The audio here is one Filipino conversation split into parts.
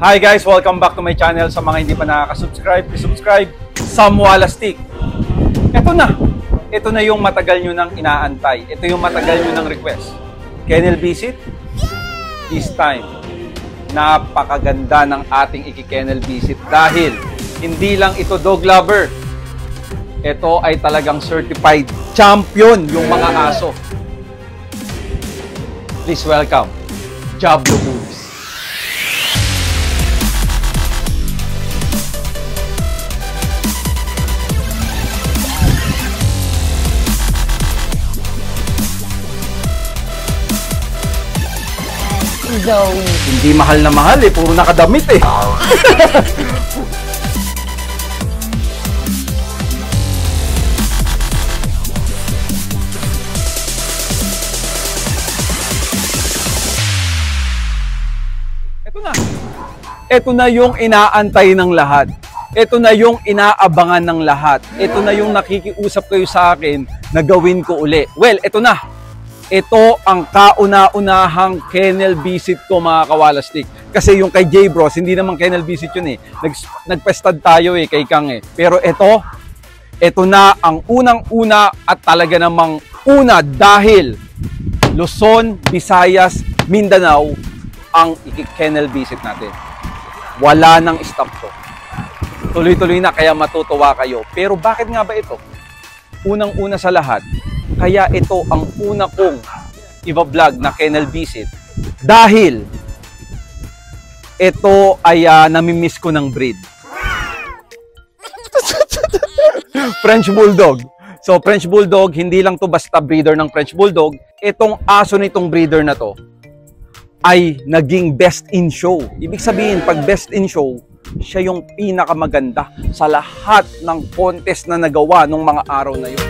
Hi guys! Welcome back to my channel. Sa mga hindi pa nakaka-subscribe, subscribe Sam Walastik. Ito na yung matagal nyo nang inaantay. Ito yung matagal nyo nang request. Kennel visit? This time, napakaganda ng ating iki-kennel visit dahil hindi lang ito dog lover. Ito ay talagang certified champion yung mga aso. Please welcome, Diablo Bullies. Zoe. Hindi mahal na mahal eh, puro nakadamit eh. Ito na yung inaantay ng lahat. Ito na yung inaabangan ng lahat. Ito na yung nakikiusap kayo sa akin na gawin ko uli. Well, ito na. Ito ang kauna-unahang kennel visit ko, mga kawalastik. Kasi yung kay J Bros, hindi naman kennel visit yun eh. Nagpestad tayo eh, kay Kang eh. Pero ito na ang unang-una at talaga namang una dahil Luzon, Visayas, Mindanao ang kennel visit natin. Wala nang stop to. Tuloy-tuloy na, kaya matutuwa kayo. Pero bakit nga ba ito? Unang-una sa lahat, kaya ito ang una kong i-vlog na kennel visit dahil ito ay namimiss ko ng breed. French Bulldog. So French Bulldog, hindi lang to basta breeder ng French Bulldog. Itong aso nitong breeder na to ay naging best in show. Ibig sabihin, pag best in show, siya yung pinakamaganda sa lahat ng contest na nagawa nung mga araw na yun.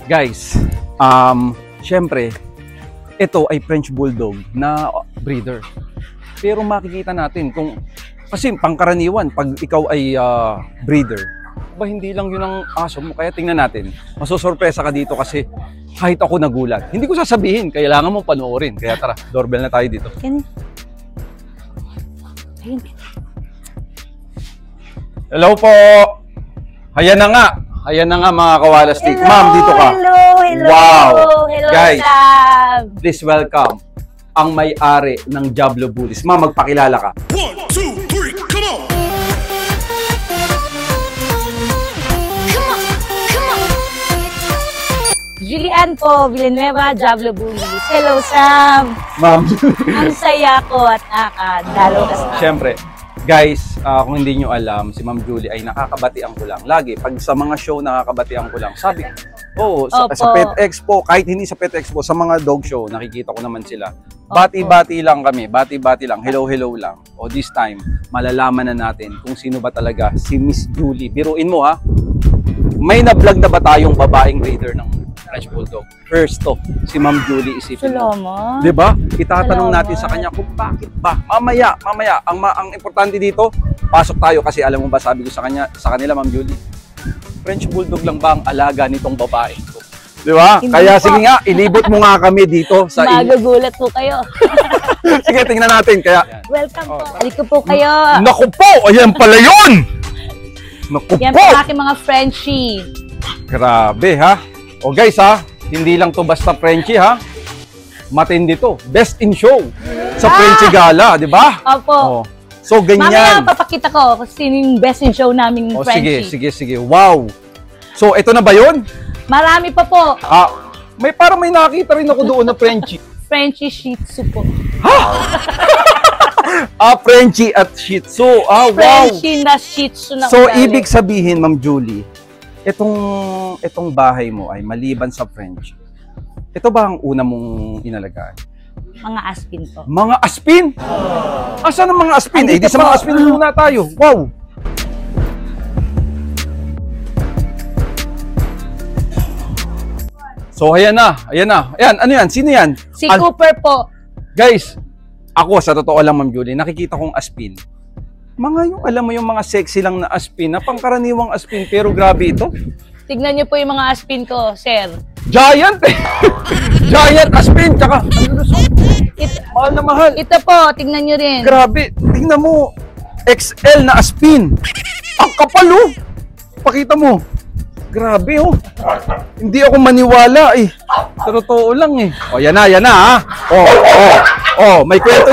Guys, syempre, ito ay French Bulldog na breeder. Pero makikita natin kung, kasi pangkaraniwan, pag ikaw ay breeder, ba hindi lang yun ang aso mo. Kaya tingnan natin, masusurpresa ka dito kasi kahit ako nagulat. Hindi ko sasabihin, kailangan mo panoorin. Kaya tara, doorbell na tayo dito. Hello po! Ayan na nga! Ayan na nga mga kawalastik. Ma'am, dito ka. Hello. Wow. Hello, guys, Sam. please welcome ang may-ari ng Diablo Bullies. Ma'am, magpakilala ka. 1, 2, 3, come on! Julian po, Villanueva, Diablo Bullies. Hello, Sam. Ma'am. Ang saya ko at nakadalo ka sa Siyempre, guys, kung hindi nyo alam, si Ma'am Julie ay nakakabatian ko lang. Lagi, pag sa mga show, nakakabatian ko lang. Sabi, sa Pet Expo, kahit hindi sa Pet Expo, sa mga dog show, nakikita ko naman sila. Bati-bati lang kami, bati-bati lang, hello-hello lang. O this time, malalaman na natin kung sino ba talaga si Miss Julie. Biruin mo ha, may na-vlog na ba tayong babaeng breeder ng French Bulldog? First to, si Ma'am Julie isipin mo. Diba? Itatanong natin sa kanya kung bakit ba. Mamaya. Ang importante dito, pasok tayo kasi alam mo ba sabi ko sa kanila Ma'am Julie, French Bulldog lang ba ang alaga nitong babae ko? Diba? Kaya sige nga, ilibot mo nga kami dito sa Magagulat po kayo. Sige, tingnan natin. Kaya Welcome po. Halika po kayo. Naku po! Ayan pala yun! Naku Yan po! po aking mga Frenchie. Grabe ha. O guys ha, hindi lang to basta Frenchie ha. Matindi to. Best in show sa Frenchie Gala, di ba? Opo. So ganyan. Mamaya papakita ko kung sino yung best in show naming Frenchie. Sige. Wow. So ito na ba yun? Marami pa po. Parang may nakita rin ako doon na Frenchie. Frenchie Shih Tzu po. Frenchie at Shih Tzu. Wow. Frenchie na Shih Tzu na So ugali. ibig sabihin, Ma'am Julie, itong bahay mo ay maliban sa French. Ito ba ang una mong inalagaan? Mga aspin po. Mga aspin? Asan ang mga aspin? Andito Di sa mga aspin muna tayo. Wow! So, ayan na. Ayan na. Ayan, ano yan? Sino yan? Si Cooper po. Guys, ako sa totoo lang, Ma'am Julie, nakikita kong aspin. Mga yung, alam mo yung mga sexy lang na aspin, na pangkaraniwang aspin, pero grabe ito. Tignan niyo po yung mga aspin ko, sir. Giant eh! Giant aspin, tsaka, mahal na mahal. Ito po, tignan niyo rin. Grabe, tingnan mo, XL na aspin. Ang kapal oh. Pakita mo. Grabe oh. Hindi ako maniwala eh. Sa totoo lang eh. O yan na ha. May kwento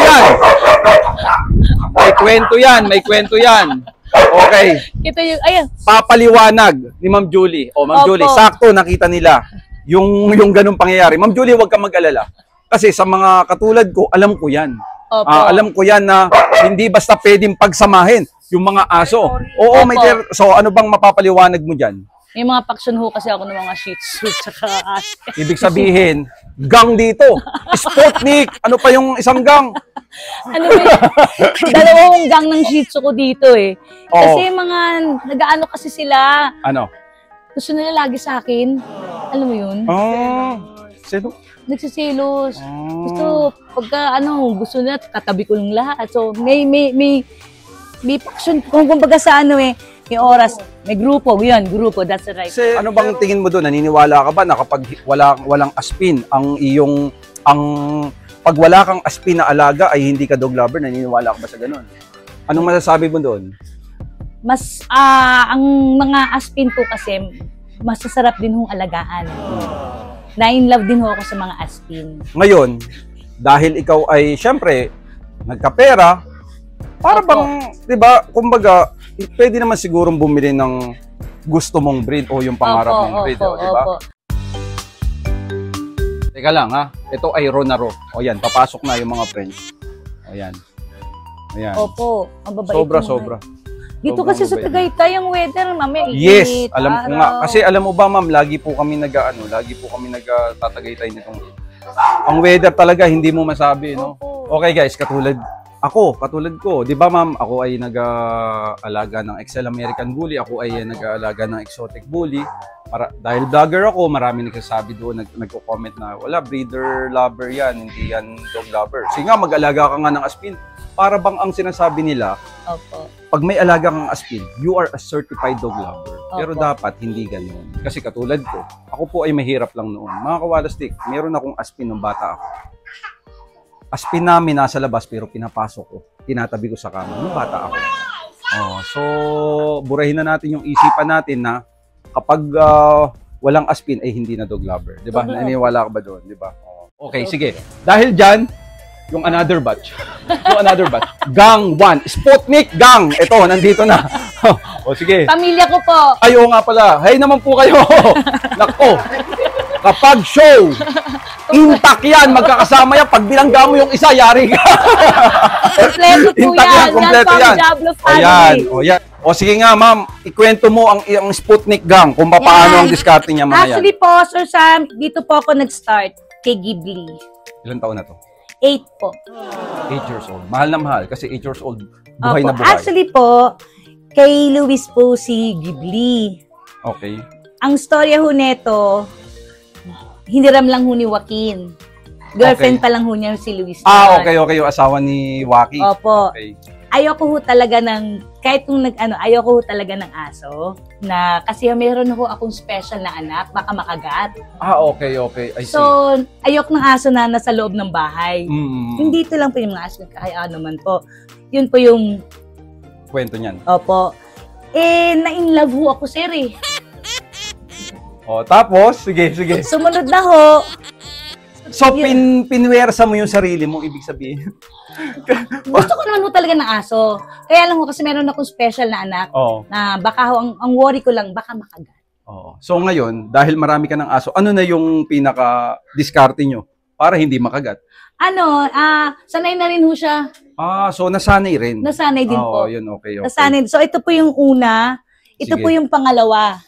yan. May kwento yan. Okay. Ito yung, ayun. Papaliwanag ni Ma'am Julie. Ma'am Opo. Julie, sakto nakita nila yung ganung pangyayari. Ma'am Julie, huwag kang mag-alala. Kasi sa mga katulad ko, alam ko yan. Opo. Alam ko yan na hindi basta pwedeng pagsamahin yung mga aso. Oo, Opo. so ano bang mapapaliwanag mo dyan? May mga paksyon ho kasi ako ng mga shih tzu tsaka aspin. Ibig sabihin, gang dito. Sputnik. Ano pa yung isang gang? Ano ba yun? Dalawang gang ng shih tzu ko dito eh. Oo. Kasi mga, nag-ano kasi sila. Ano? Gusto nila lagi sa akin. Alam mo yun? Sino? Nagsisilos. Gusto, pagka gusto nila, katabi ko lang lahat. So, may paksyon. Kung kumbaga sa may oras, may grupo, grupo, that's right. Ano bang tingin mo doon? Naniniwala ka ba na kapag walang aspin, pag wala kang aspin na alaga ay hindi ka dog lover? Naniniwala ka ba sa ganun? Anong masasabi mo doon? Ang mga aspin ko kasi, masasarap din hong alagaan. Na-in-love din ho ako sa mga aspin. Ngayon, dahil ikaw ay, syempre, nagkapera, para Opo. bang, di ba, kumbaga, pwede naman sigurong bumili ng gusto mong breed o yung pangarap mong breed, di ba? Opo. Teka lang ha, ito ay Ronaro. O yan, papasok na yung mga friends. O yan. Ayan. Opo, ang babait Sobra. Dito Sobrang kasi sa mabait. Tagaytay, ang weather, mamaya Yes, init, alam ko araw. nga. Kasi alam mo ba ma'am, lagi po kami tatagaytay nitong. Ang weather talaga, hindi mo masabi, no? Opo. Okay guys, katulad ko, di ba ma'am, ako ay nag-aalaga ng XL American Bully, ako ay nag-aalaga ng exotic bully. Dahil vlogger ako, marami nagsasabi doon, nagko-comment na, wala, breeder lover yan, hindi yan dog lover. Sige nga, mag-alaga ka nga ng aspin. Para bang ang sinasabi nila, Opo. pag may alaga kang aspin, you are a certified dog lover. Pero Opo. dapat hindi ganun. Kasi katulad ko, ako po ay mahirap lang noon. Mga kawalastik, meron akong aspin nung bata ako. Aspin namin nasa labas pero pinapasok ko. Tinatabi ko sa kama nung bata ako. So, burahin na natin yung isipan natin na kapag walang aspin ay hindi na dog lover. Di ba? Dog lover. Naniniwala ka ba doon? Di ba? Okay, sige. Dahil dyan, yung another batch. Gang 1. Sputnik Gang. Ito, nandito na. Sige. Pamilya ko po. Ayo nga pala. Hey naman po kayo. Nako. Kapag show, intact yan. Magkakasama yan. Pag bilangga mo yung isa, yari ka. Kompleto po Intact yan. kompleto Yan po yan. ang Diablo Ayan. family. O sige nga, ma'am. Ikwento mo ang Sputnik Gang kung paano ang discarte niya mga yan. Actually po, Sir Sam, dito po ako nag-start kay Ghibli. Ilang taon na to? 8 po. 8 years old. Mahal na mahal kasi 8 years old. Buhay na Opo. buhay. Actually po, kay Luis po si Ghibli. Okay. Ang storya ho neto, hiniram lang ho ni Joaquin. Girlfriend Okay. pa lang ho niya si Luis. Okay. Yung asawa ni Waki. Opo. Okay. Ayoko ho talaga kahit kung ayoko ho talaga ng aso, na kasi meron ho akong special na anak, baka makagat. Okay. I see. So, ayoko ng aso na nasa loob ng bahay. Mm. Hindi ito lang po yung mga aso, kaya naman po. Yun po yung, Kwento niyan. opo. Na-in-love ho ako, sir eh. Tapos, sige. Sumunod na ho. So, pinwersa mo yung sarili mo, ibig sabihin. Gusto ko naman ho talaga ng aso. Kaya lang ho, kasi meron akong special na anak, Oo. na baka ho, ang worry ko lang, baka makagat. Oo. So, ngayon, dahil marami ka ng aso, ano na yung pinaka-diskarte nyo para hindi makagat? Sanay na rin ho siya. So nasanay rin. Nasanay din po. Yun, okay. Nasanay. So, ito po yung una. Ito Sige. po yung pangalawa.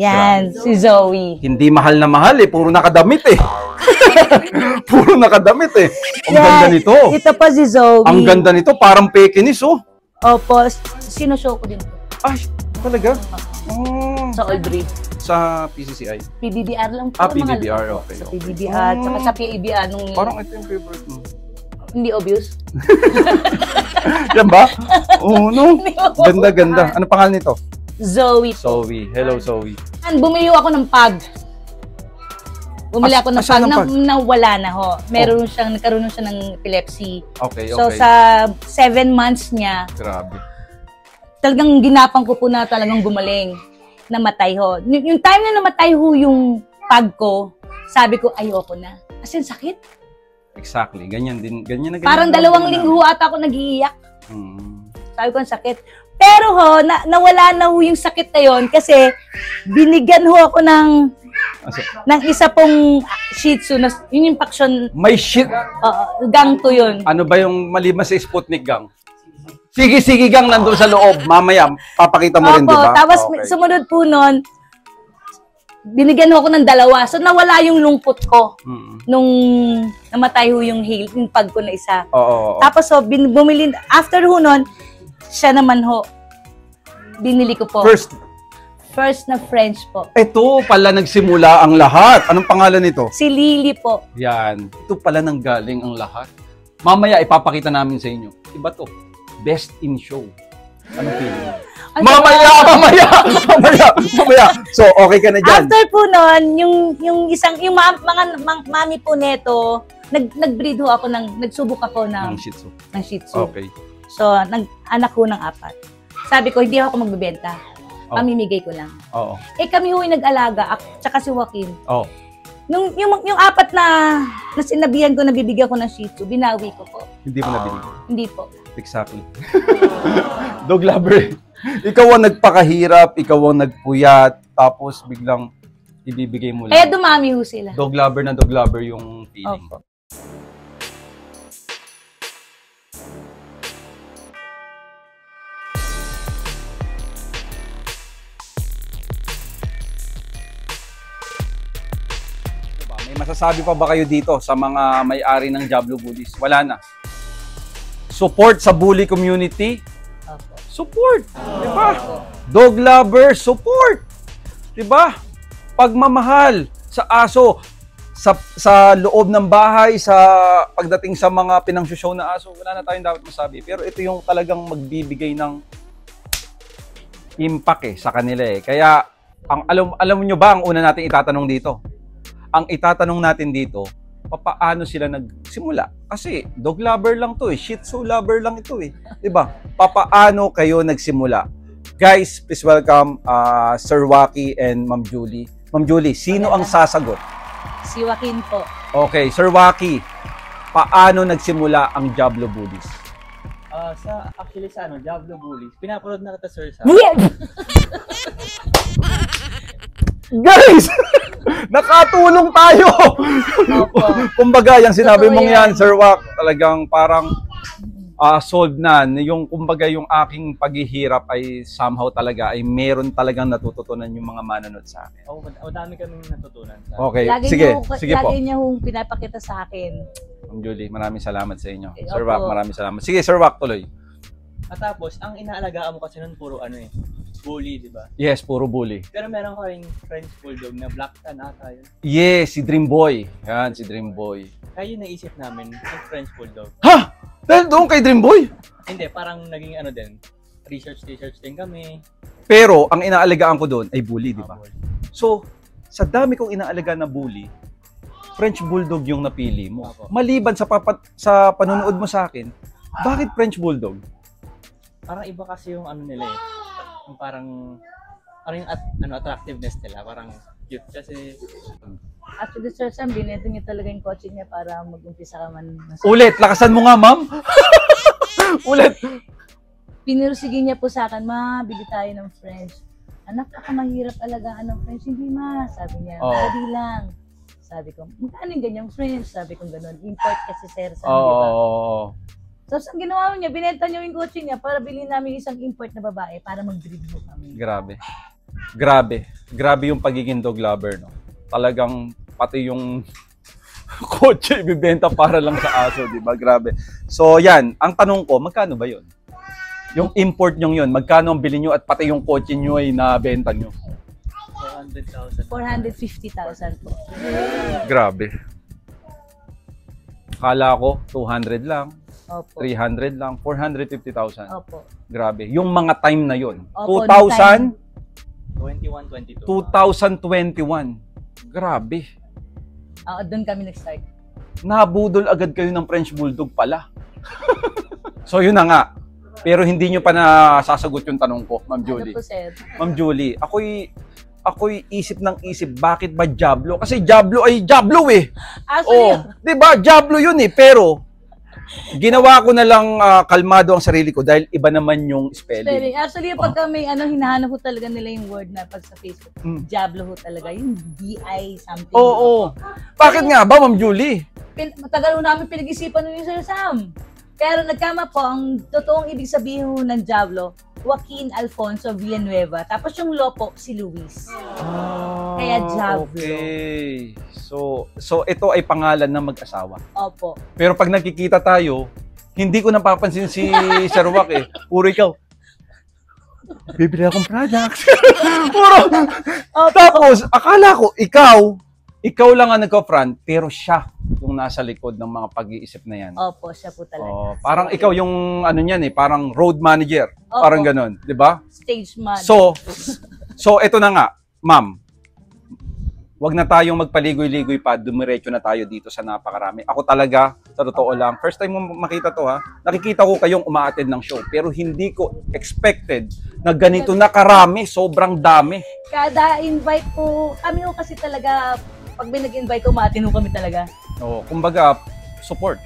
Yan, si Zoe. Hindi mahal na mahal eh, puro nakadamit eh. Puro nakadamit eh. Ang Yan. ganda nito. Ito po si Zoe. Ang ganda nito, parang Pekinis oh. Opo, sinushow ko din po. Ay, talaga? Oh. Sa Old Breed. Sa PCCI? PBBR lang po. Ah, mga PBBR, laro. okay, Sa okay. PBBR, tsaka sa PABR. Nung Parang ito yung favorite mo. hindi obvious. Yan ba? Oo, no? Ganda, ganda. Ano pangalan nito? Zoe po. Zoe. Hello, Zoe. Bumili ako ng pag. Bumili ako ng saan pag ang na pag? nawala na ho. Nagkaroon siya ng epilepsy. Okay, okay. So sa 7 months niya, Grabe. talagang ginapang ko po na talagang gumaling. Namatay ho. Yung time na namatay ho yung pag ko, sabi ko ayoko na. As in, sakit. Exactly. Ganyan din. Ganyan na ganyan. Parang lang 2 din linggo ho ata ako nag-iiyak. Hmm. Sabi ko, ang sakit. Pero ho, nawala na ho yung sakit na yun kasi binigyan ho ako ng isa pong Shih Tzu. Yun yung paksyon, May shit. gang to yun. Ano ba yung maliban sa Sputnik gang? Sige gang nandun sa loob. Mamaya, papakita mo rin, di ba? Tapos Okay. sumunod po nun, binigyan ho ako ng 2. So nawala yung lungkot ko Mm. nung namatay ho yung pag ko na isa. Oo. Tapos ho, bumili, after ho nun, siya naman ho, binili ko po. First na French po. Ito pala nagsimula ang lahat. Anong pangalan nito? Si Lily po. Yan. Ito pala nang galing ang lahat. Mamaya ipapakita namin sa inyo. Iba to. Best in show. Anong feeling? Ang Mamaya. So, okay ka na dyan. After po nun, yung mami po neto, nag-breed ho ako nagsubok ako Ang ng Shih Tzu. Shih Tzu. Okay. So, nag-anak ko ng 4. Sabi ko, hindi ako magbebenta. Oh. Pamimigay ko lang. Oo. Kami ho yung nag-alaga, tsaka si Joaquin. Oh. Yung 4 na sinabihan ko na bibigyan ko ng Shih Tzu, binawi ko po. Hindi mo nabili. Hindi po. Exactly. Dog lover. Ikaw ang nagpakahirap, ikaw ang nagpuyat, tapos biglang ibibigay mo Kaya lang. dumami ho sila. Dog lover yung feeling. Opo. Diba? May masasabi pa ba kayo dito sa mga may-ari ng Diablo Bullies? Wala na. Support sa bully community. Opo. Support. Diba? Dog lover, support. Diba? Pagmamahal sa aso, sa loob ng bahay, sa pagdating sa mga pinangsushow na aso, wala na tayong dapat masabi. Pero ito yung talagang magbibigay ng impact sa kanila eh. Kaya, alam nyo ba ang una natin itatanong dito? Ang itatanong natin dito, paano sila nagsimula? Kasi dog lover lang to eh, Shih Tzu lover lang ito eh. 'Di ba? Paano kayo nagsimula? Guys, please welcome Sir Waki and Ma'am Julie. Ma'am Julie, sino ang sasagot? Si Joaquin po. Okay, Sir Waki, paano nagsimula ang Diablo Bullies? Actually sa Diablo Bullies, pinapanood na kita sir sa Guys, nakatulong tayo. Opo. Kumbaga, yung sinabi Totoo mong yan, yan. Sir Wak, talagang parang solved na. Yung kumbaga yung aking paghihirap ay somehow talaga ay meron talagang natututunan yung mga manonood sa akin. Madami kaming natutunan sa Okay, sige po. Lagi niya hong pinapakita sa akin. Ma'am Julie, maraming salamat sa inyo. Okay, Sir opo. Wak, maraming salamat. Sige, Sir Wak, tuloy. At tapos, ang inaalagaan mo kasi nun puro bully, di ba? Yes, puro bully. Pero meron ka ring French Bulldog na black tan ata yun. Yes, si Dream Boy. Yan, si Dream Boy. Kaya yun naisip namin, yung French Bulldog. Ha? Dahil doon kay Dream Boy? Hindi, parang naging din, research din kami. Pero, ang inaalagaan ko doon ay bully, di ba? Bully. So, sa dami kong inaalagaan na bully, French Bulldog yung napili mo. Opo. Maliban sa panonood mo sa akin, bakit French Bulldog? Parang iba kasi yung nila eh. Yung parang, yung attractiveness nila, parang cute kasi. Actually, Sir Sam, bineto niya talaga yung coaching niya para mag-umpisa ka man. Ulit, lakasan mo nga, ma'am. Ulit. Pinurusige niya po sa akin, ma, bili tayo ng French. Anak, baka mahirap alagaan ng French. Hindi, ma. Sabi niya, Oo. daddy lang. Sabi ko, magkano yung ganyang French? Sabi ko gano'n. Import kasi, Sir Sam, Oo. di ba? Tapos ang ginawa niya, binenta niya yung coaching niya para bilhin namin isang import na babae para mag-breed mo kami. Grabe. Grabe yung pagiging dog lover, no? Talagang pati yung kotse ibibenta para lang sa aso, di ba? Grabe. So, yan. Ang tanong ko, magkano ba yun? Yung import nyo yun, magkano ang bilhin nyo at pati yung kotse nyo ay nabenta nyo? 400,000. 450,000 po. Grabe. Akala ko 200 lang, Opo. 300 lang, 450,000. Opo. Grabe. Yung mga time na yon. Opo, 2000, 21, 22. 2021. Grabe. Doon kami nag-start. Nabudol agad kayo ng French Bulldog pala. So yun na nga. Pero hindi nyo pa nasasagot yung tanong ko, Ma'am Julie. Ano po, sir? Ma'am Julie, ako'y isip ng isip, bakit ba Diablo? Kasi Diablo ay Diablo eh. Actually, Oh, 'di ba? Diablo 'yun eh, pero ginawa ko na lang kalmado ang sarili ko dahil iba naman yung spelling. Actually, pagka may hinahanap ko talaga nila yung word na pag sa Facebook, Diablo ho talaga, yung DI something. Oo. Bakit nga ba, Ma'am Julie? Matagal ho namin pinag-isipan nun yung Sir Sam. Pero nagkama po, ang totoong ibig sabihin ho ng Diablo, Joaquin Alfonso Villanueva. Tapos yung lo po, si Luis. Kaya Diablo. Okay. So ito ay pangalan ng mag-asawa. Opo. Pero pag nakikita tayo, hindi ko napapansin si Sir Wack eh. Puro ikaw. Bibili akong products. Puro. Tapos, akala ko, ikaw lang ang nagko-front, pero siya yung nasa likod ng mga pag-iisip na yan. Opo, siya po talaga. Oh, parang ikaw yung ano niyan eh, parang road manager. Opo. Parang ganun, 'di ba? Stage man. So ito na nga, ma'am. Wag na tayong magpaligoy-ligoy pa, dumiretso na tayo dito sa napakarami. Ako talaga, sa totoo lang, first time mo makita to ha, nakikita ko kayong umaattend ng show, pero hindi ko expected na ganito na karami, sobrang dami. Kada invite po, kami ho kasi talaga, pag may nag-invite ko, maatin ho kami talaga. Oh, kumbaga, support.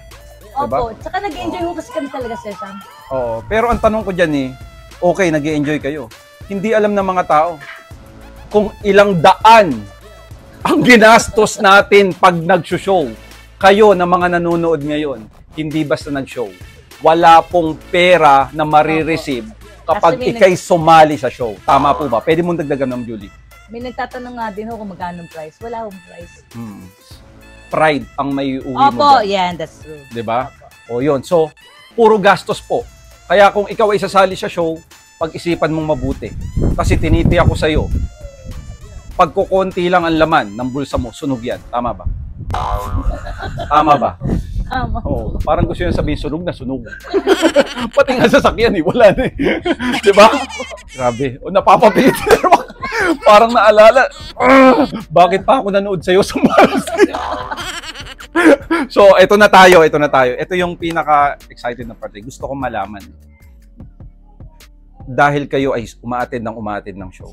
Diba? Opo, tsaka nag-enjoy ho kasi kami talaga, Sir Sam. Oo, pero ang tanong ko dyan eh, okay, nag-enjoy kayo. Hindi alam ng mga tao kung ilang daan ang ginastos natin pag nag-show. Kayo na mga nanonood ngayon, hindi basta nag-show. Wala pong pera na marireceive kapag Kasi may ikay sumali sa show. Tama po ba? Pwede mong dagdagan, Ma'am Julie. May nagtatanong nga din ho kung magkano ang price. Wala hong price. Pride ang may uwi mo Opo, dyan. yan, that's true. 'Di ba? O yun. So, puro gastos po. Kaya kung ikaw ay sasali sa show, pag-isipan mong mabuti. Kasi tiniti ako sa'yo. Pagkukunti lang ang laman ng bulsa mo, sunog yan. Tama ba? Tama ba? Tama. Oo. Parang gusto nyo sabihin, sunog na sunog. Pati nga sasakyan eh, wala na eh. 'Di ba? Grabe. O napapapilit. Parang naalala, bakit pa ako nanood sa'yo sa Mars? So, ito na tayo. Ito yung pinaka-excited na part. Gusto ko malaman. Dahil kayo ay umaattend ng show.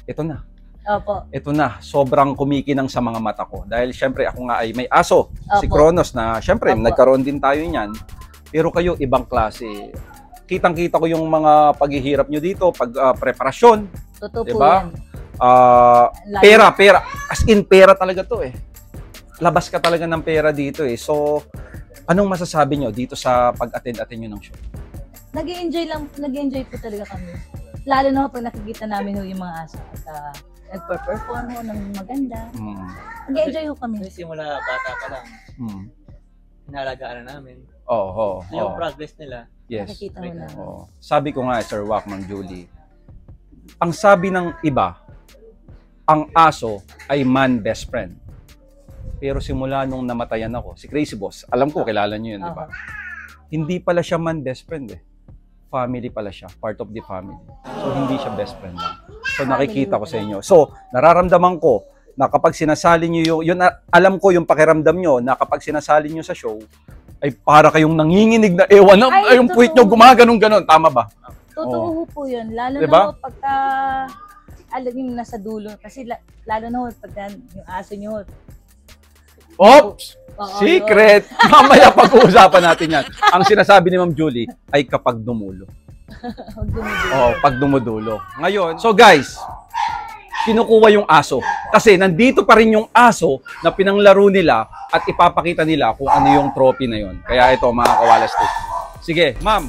Ito na. Opo. Ito na. Sobrang kumikinang sa mga mata ko. Dahil syempre ako nga ay may aso. Si Opo. Kronos na syempre Opo. nagkaroon din tayo niyan. Pero kayo ibang klase. Kitang-kita ko yung mga paghihirap nyo dito, preparasyon. Totoo po Diba? yan. Pera. As in, pera talaga to eh. Labas ka talaga ng pera dito eh. So, anong masasabi nyo dito sa pag-attend nyo ng show? Nag-enjoy po talaga kami. Lalo na pag nakikita namin ho yung mga aso. Nagper-perform ho ng maganda. Nag-enjoy ho kami. Kasi simula bata pa lang, hinalagaan na namin. Oo. Yung progress nila. Yes. Nakikita ho na. Oo. Sabi ko nga, Sir Wack, Ma'am Julie, ang sabi ng iba, ang aso ay man best friend. Pero simula nung namatayan ako, si Crazy Boss, alam ko, kilala niyo yun, di ba? Hindi pala siya man best friend eh. Family pala siya, part of the family. So, hindi siya best friend lang. So, nakikita ko sa inyo. So, nararamdaman ko na kapag sinasali niyo yun, alam ko yung pakiramdam nyo na kapag sinasali niyo sa show, ay para kayong nanginginig na ewan na, ay, yung puwit nyo gumaganong-ganon. Tama ba? Totoo po yun. Lalo Diba? na ho pagka, alam yung nasa dulo. Kasi lalo na ho pagka yung aso nyo. Oops! Oo, Secret! Mamaya pag-uusapan natin yan. Ang sinasabi ni Ma'am Julie ay kapag dumulo. Huwag dumidulo. Oo, pag dumudulo. Ngayon, so guys, kinukuha yung aso. Kasi nandito pa rin yung aso na pinanglaro nila at ipapakita nila kung ano yung trophy na yon. Kaya ito, mga kawalas to. Sige, ma'am.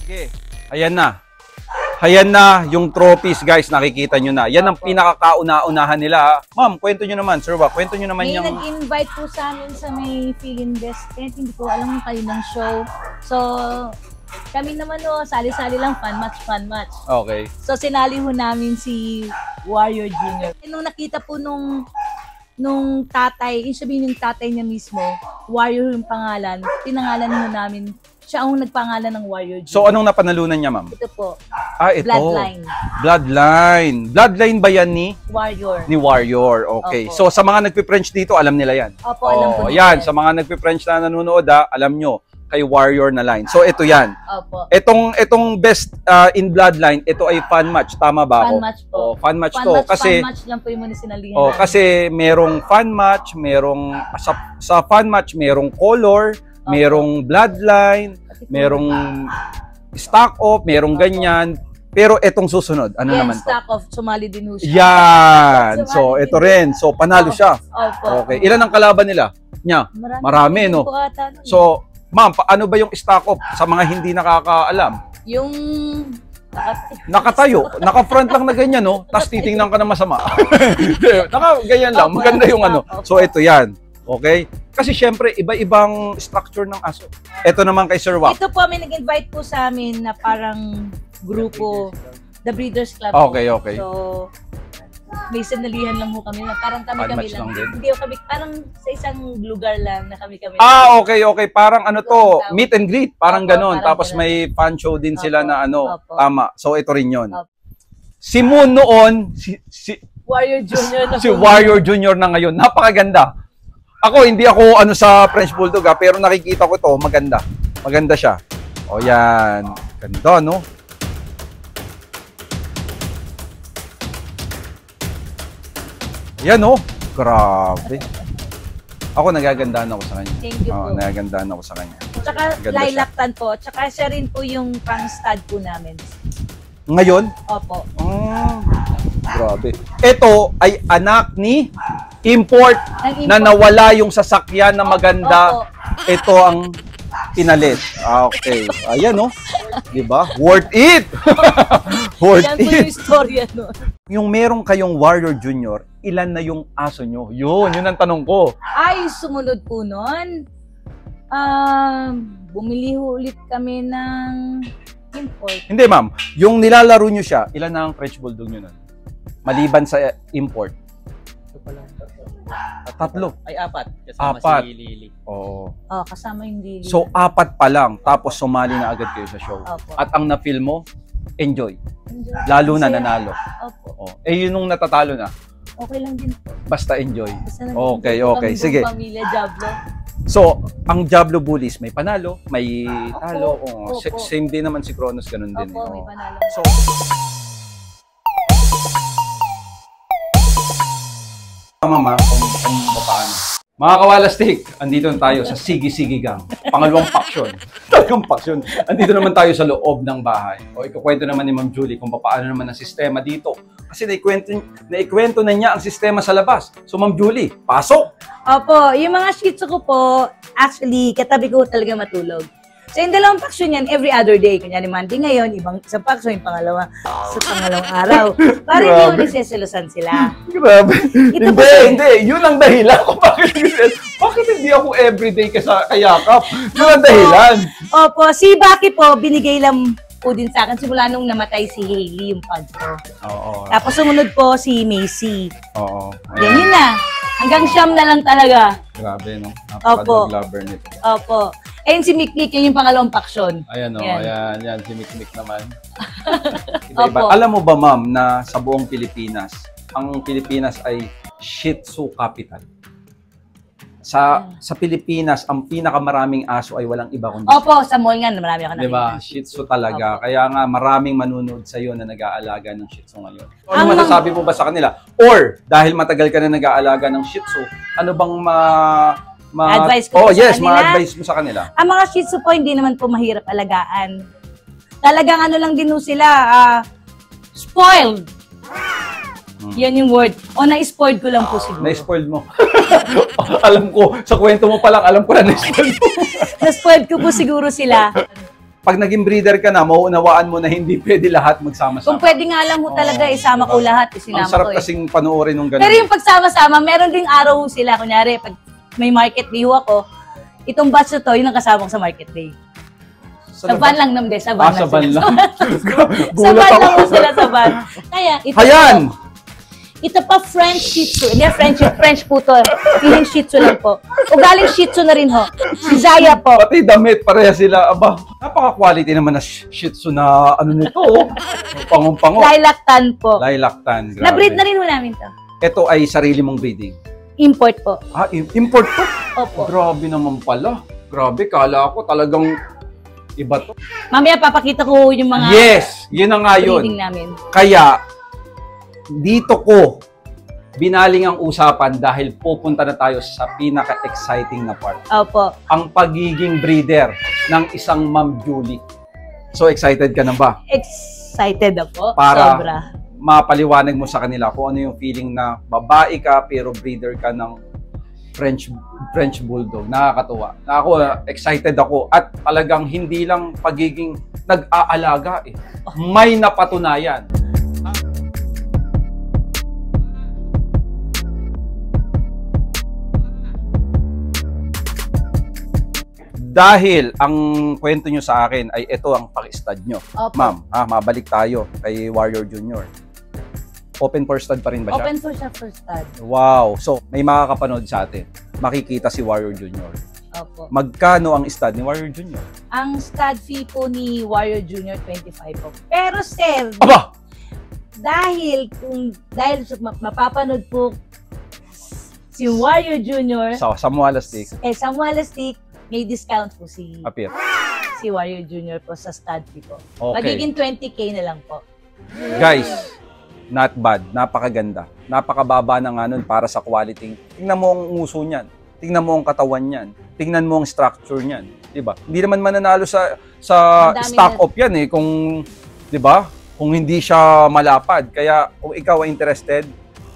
Sige, ayan na. Ayan na yung trophies, guys. Nakikita nyo na. Yan ang pinakakauna-unahan nila. Ma'am, kwento nyo naman, Sir Wack. Kwento nyo naman May yung... nag-invite po sa amin sa may feeling best tent. Hindi ko alam kayo ng show. So, Kami naman sali-sali lang, fun match. Okay. So, sinali ho namin si Warrior Jr. Nung nakita po nung tatay, yung sabihin yung tatay niya mismo, Warrior yung pangalan, pinangalan ho namin, siya ang nagpangalan ng Warrior Jr. So, anong napanalunan niya, ma'am? Ito po, Ito. Bloodline. Bloodline. Bloodline ba yan ni Warrior? Okay. Opo. So, sa mga nagpi-French dito, alam nila yan. Opo, alam ko nila yan. yan. Sa mga nagpi-French na nanonood, alam nyo, kay Warrior na line. So, ito yan. Opo. Itong best in Bloodline, ito ay fan match. Tama ba ako? Fan match po. Fan match to. Kasi, Fan match lang po yung muna sinalihan namin. kasi merong fan match, merong, sa fan match, merong color, merong bloodline, merong stock off, merong ganyan. Pero itong susunod, ano Yan, naman to? stock off, sumali din ho siya. Yan. Sumali So, din ito ho. rin. So, panalo siya. Opo. Okay. Ilan ang kalaban nila? Niya? Marami, no? Po ata, no? So, ma'am, paano ba yung stock off sa mga hindi nakakaalam? Yung... Nakatayo, naka-front lang na ganyan, no? Tapos titingnan ka na masama. Naka-ganyan lang, maganda yung ano. So, ito yan. Okay? Kasi syempre, iba-ibang structure ng aso. Ito naman kay Sir Wap. Ito po, may nag-invite po sa amin na parang grupo, The Breeders Club. po. Okay, okay. So, may sanalihan lang po kami na parang kami Match lang. lang din. Hindi ko kami, parang sa isang lugar lang na kami. Okay, okay. Parang ano to, meet and greet. Parang Opo, ganon. parang Tapos ganon. may fan show din sila Opo, na ano. opo. Tama. So, ito rin yun. Opo. Si Moon noon, Warrior Junior na si po. Warrior Junior na ngayon. Napakaganda. Ako, hindi ako ano sa French Bulldog pero nakikita ko to, maganda. Maganda siya. O yan. Ganda, no? Yan, no? Grabe. Ako, nagagandaan ako sa kanya. Thank you po. Nagagandaan ako sa kanya. Tsaka Ganda siya. lilac tan po. Tsaka siya rin po yung pang stud po namin. Ngayon? Opo. Grabe. Ito ay anak ni import Ng na import. nawala yung sasakyan na maganda. Opo. Ito ang pinalit. Okay. Ayan, no? Diba? Worth it! Worth Yan po it! yung istorya nun. Yung meron kayong Warrior Junior, ilan na yung aso nyo? Yun ang tanong ko. Ay, sumunod po nun. Bumili ho ulit kami ng import. Hindi, ma'am. Yung nilalaro nyo siya, ilan na ang French Bulldog nyo nun? Maliban sa import. Ito pala. Tatlo. Ay, apat. Kasama Apat. si Lily. Oo. Kasama yung Lily. So, 4 pa lang. Tapos sumali na agad kayo sa show. Opo. At ang na-feel mo, enjoy. Enjoy. Lalo na Masaya. nanalo. Opo. Yun yung natatalo na. Okay lang din po. Basta enjoy. Basta Okay, nag-enjoy po okay. kami Sige. buong Pamilya Diablo. So, ang Diablo Bullies, may panalo, may talo. Opo. Same din naman si Kronos, ganun din. Opo, may Oo. panalo. So, mama, kung paano. Mga kawalastik, andito na tayo sa Sige-Sige Gang. Pangalawang paksyon. Talagang paksyon. Andito naman tayo sa loob ng bahay. O ikukwento naman ni Ma'am Julie kung paano naman ang sistema dito. Kasi naikwento na niya ang sistema sa labas. So Ma'am Julie, pasok! Opo, yung mga shih tzu ko po, actually, katabi ko talaga matulog. So, yung dalawang paksyon yan, every other day. Kunyari, Monday ngayon, isang paksyon, yung pangalawa, sa pangalawang araw. Para hindi Grabe. ko nagseselosan sila. Grabe. Ito po Hindi. Yun ang dahilan kung bakit hindi ako everyday kayakap. Yun ang dahilan. Opo, si Baki po, binigay lang po din sa akin simula nung namatay si Hailey, yung pug ko. Oo. Tapos sumunod po si Macy. Oo. Yan yun na. Hanggang siyam na lang talaga. Grabe, no? Opo. Napaka-dog lover nito. Opo. Ayun si Miklik, yun yung pangalawang paksyon. Ayan, o. Yan. Ayan. Si Mikmik naman. Opo. Alam mo ba, ma'am, na sa buong Pilipinas, ang Pilipinas ay Shih Tzu capital. Sa Pilipinas, ang pinakamaraming aso ay walang iba kundi Opo, sa mall nga, marami ako nakita. diba? Shih Tzu talaga. Opo. Kaya nga maraming manunod sa iyo na nag-aalaga ng Shih Tzu ngayon. Ano Ang masasabi mo ba sa kanila? Or, dahil matagal ka na nag-aalaga ng Shih Tzu, ano bang Advice ko po sa yes, kanila? ma-advise mo sa kanila. Ang mga Shih Tzu po, hindi naman po mahirap alagaan. Talagang ano lang din po sila, spoiled. Yan yung word. O, na-spoiled ko lang po siguro. Na-spoiled mo. Alam ko, sa kwento mo pa lang, alam ko na na-spoiled mo. Na-spoiled ko po siguro sila. Pag naging breeder ka na, mauunawaan mo na hindi pwede lahat magsama-sama. Kung pwede nga lang po talaga, isama ko lahat. Ang Isinama sarap ko eh. kasing panoorin ng ganun. Pero yung pagsama-sama, meron ding araw ho sila. Kunyari, pag may market day ho ako, itong batch na to, yun ang kasama ko sa market day. Sa van lang naman, sa van Sa van lang. Sa Gulat van ako. lang po sila sa van. Kaya, Ayan! Ito pa French Shih Tzu. Hindi, French po to. Feeling Shih Tzu lang po. O galing Shih Tzu na rin ho. Si Zaya po. Pati damit, pareha sila. Aba, napaka-quality naman na Shih Tzu na ano nito. Pangong-pango. Lilac tan po. Lilac tan. Grabe. Na-breed na rin ho namin to. Ito ay sarili mong breeding. Import po. Ah, import to? Opo. Grabe naman pala. Grabe, kala ko talagang iba to. Mamaya papakita ko yung mga Yes! Yun na nga yun. breeding namin. Kaya, dito ko binaling ang usapan dahil pupunta na tayo sa pinaka-exciting na part. Opo. Ang pagiging breeder ng isang Ma'am Julie. So, excited ka na ba? Excited ako. Para Sobra. mapaliwanag mo sa kanila kung ano yung feeling na babae ka pero breeder ka ng French Bulldog. Nakakatuwa. Ako, excited ako. At talagang hindi lang pagiging nag-aalaga eh. May napatunayan. Dahil ang kwento nyo sa akin ay ito ang paki-stud nyo. Opo. Ma'am, mabalik tayo kay Warrior Junior. Open for stud pa rin ba siya? Open source siya for stud. Wow! So, may makakapanood sa atin. Makikita si Warrior Junior. Opo. Magkano ang stud ni Warrior Junior? Ang stud fee po ni Warrior Junior 25 po. Pero sir, Aba! dahil mapapanood po si Warrior Junior Sa Muala Stick, sa Walastik, may discount po si appear. Warrior Junior po sa stud fee po. Okay. Magiging 20K na lang po. Guys, not bad. Napakaganda. Napakababa na nga nun para sa quality. Tingnan mo ang uso niyan. Tingnan mo ang katawan niyan. Tingnan mo ang structure niyan. Diba? Hindi naman mananalo sa Ang dami stock na- up yan eh. Kung, diba? Kung hindi siya malapad. Kaya kung ikaw ay interested,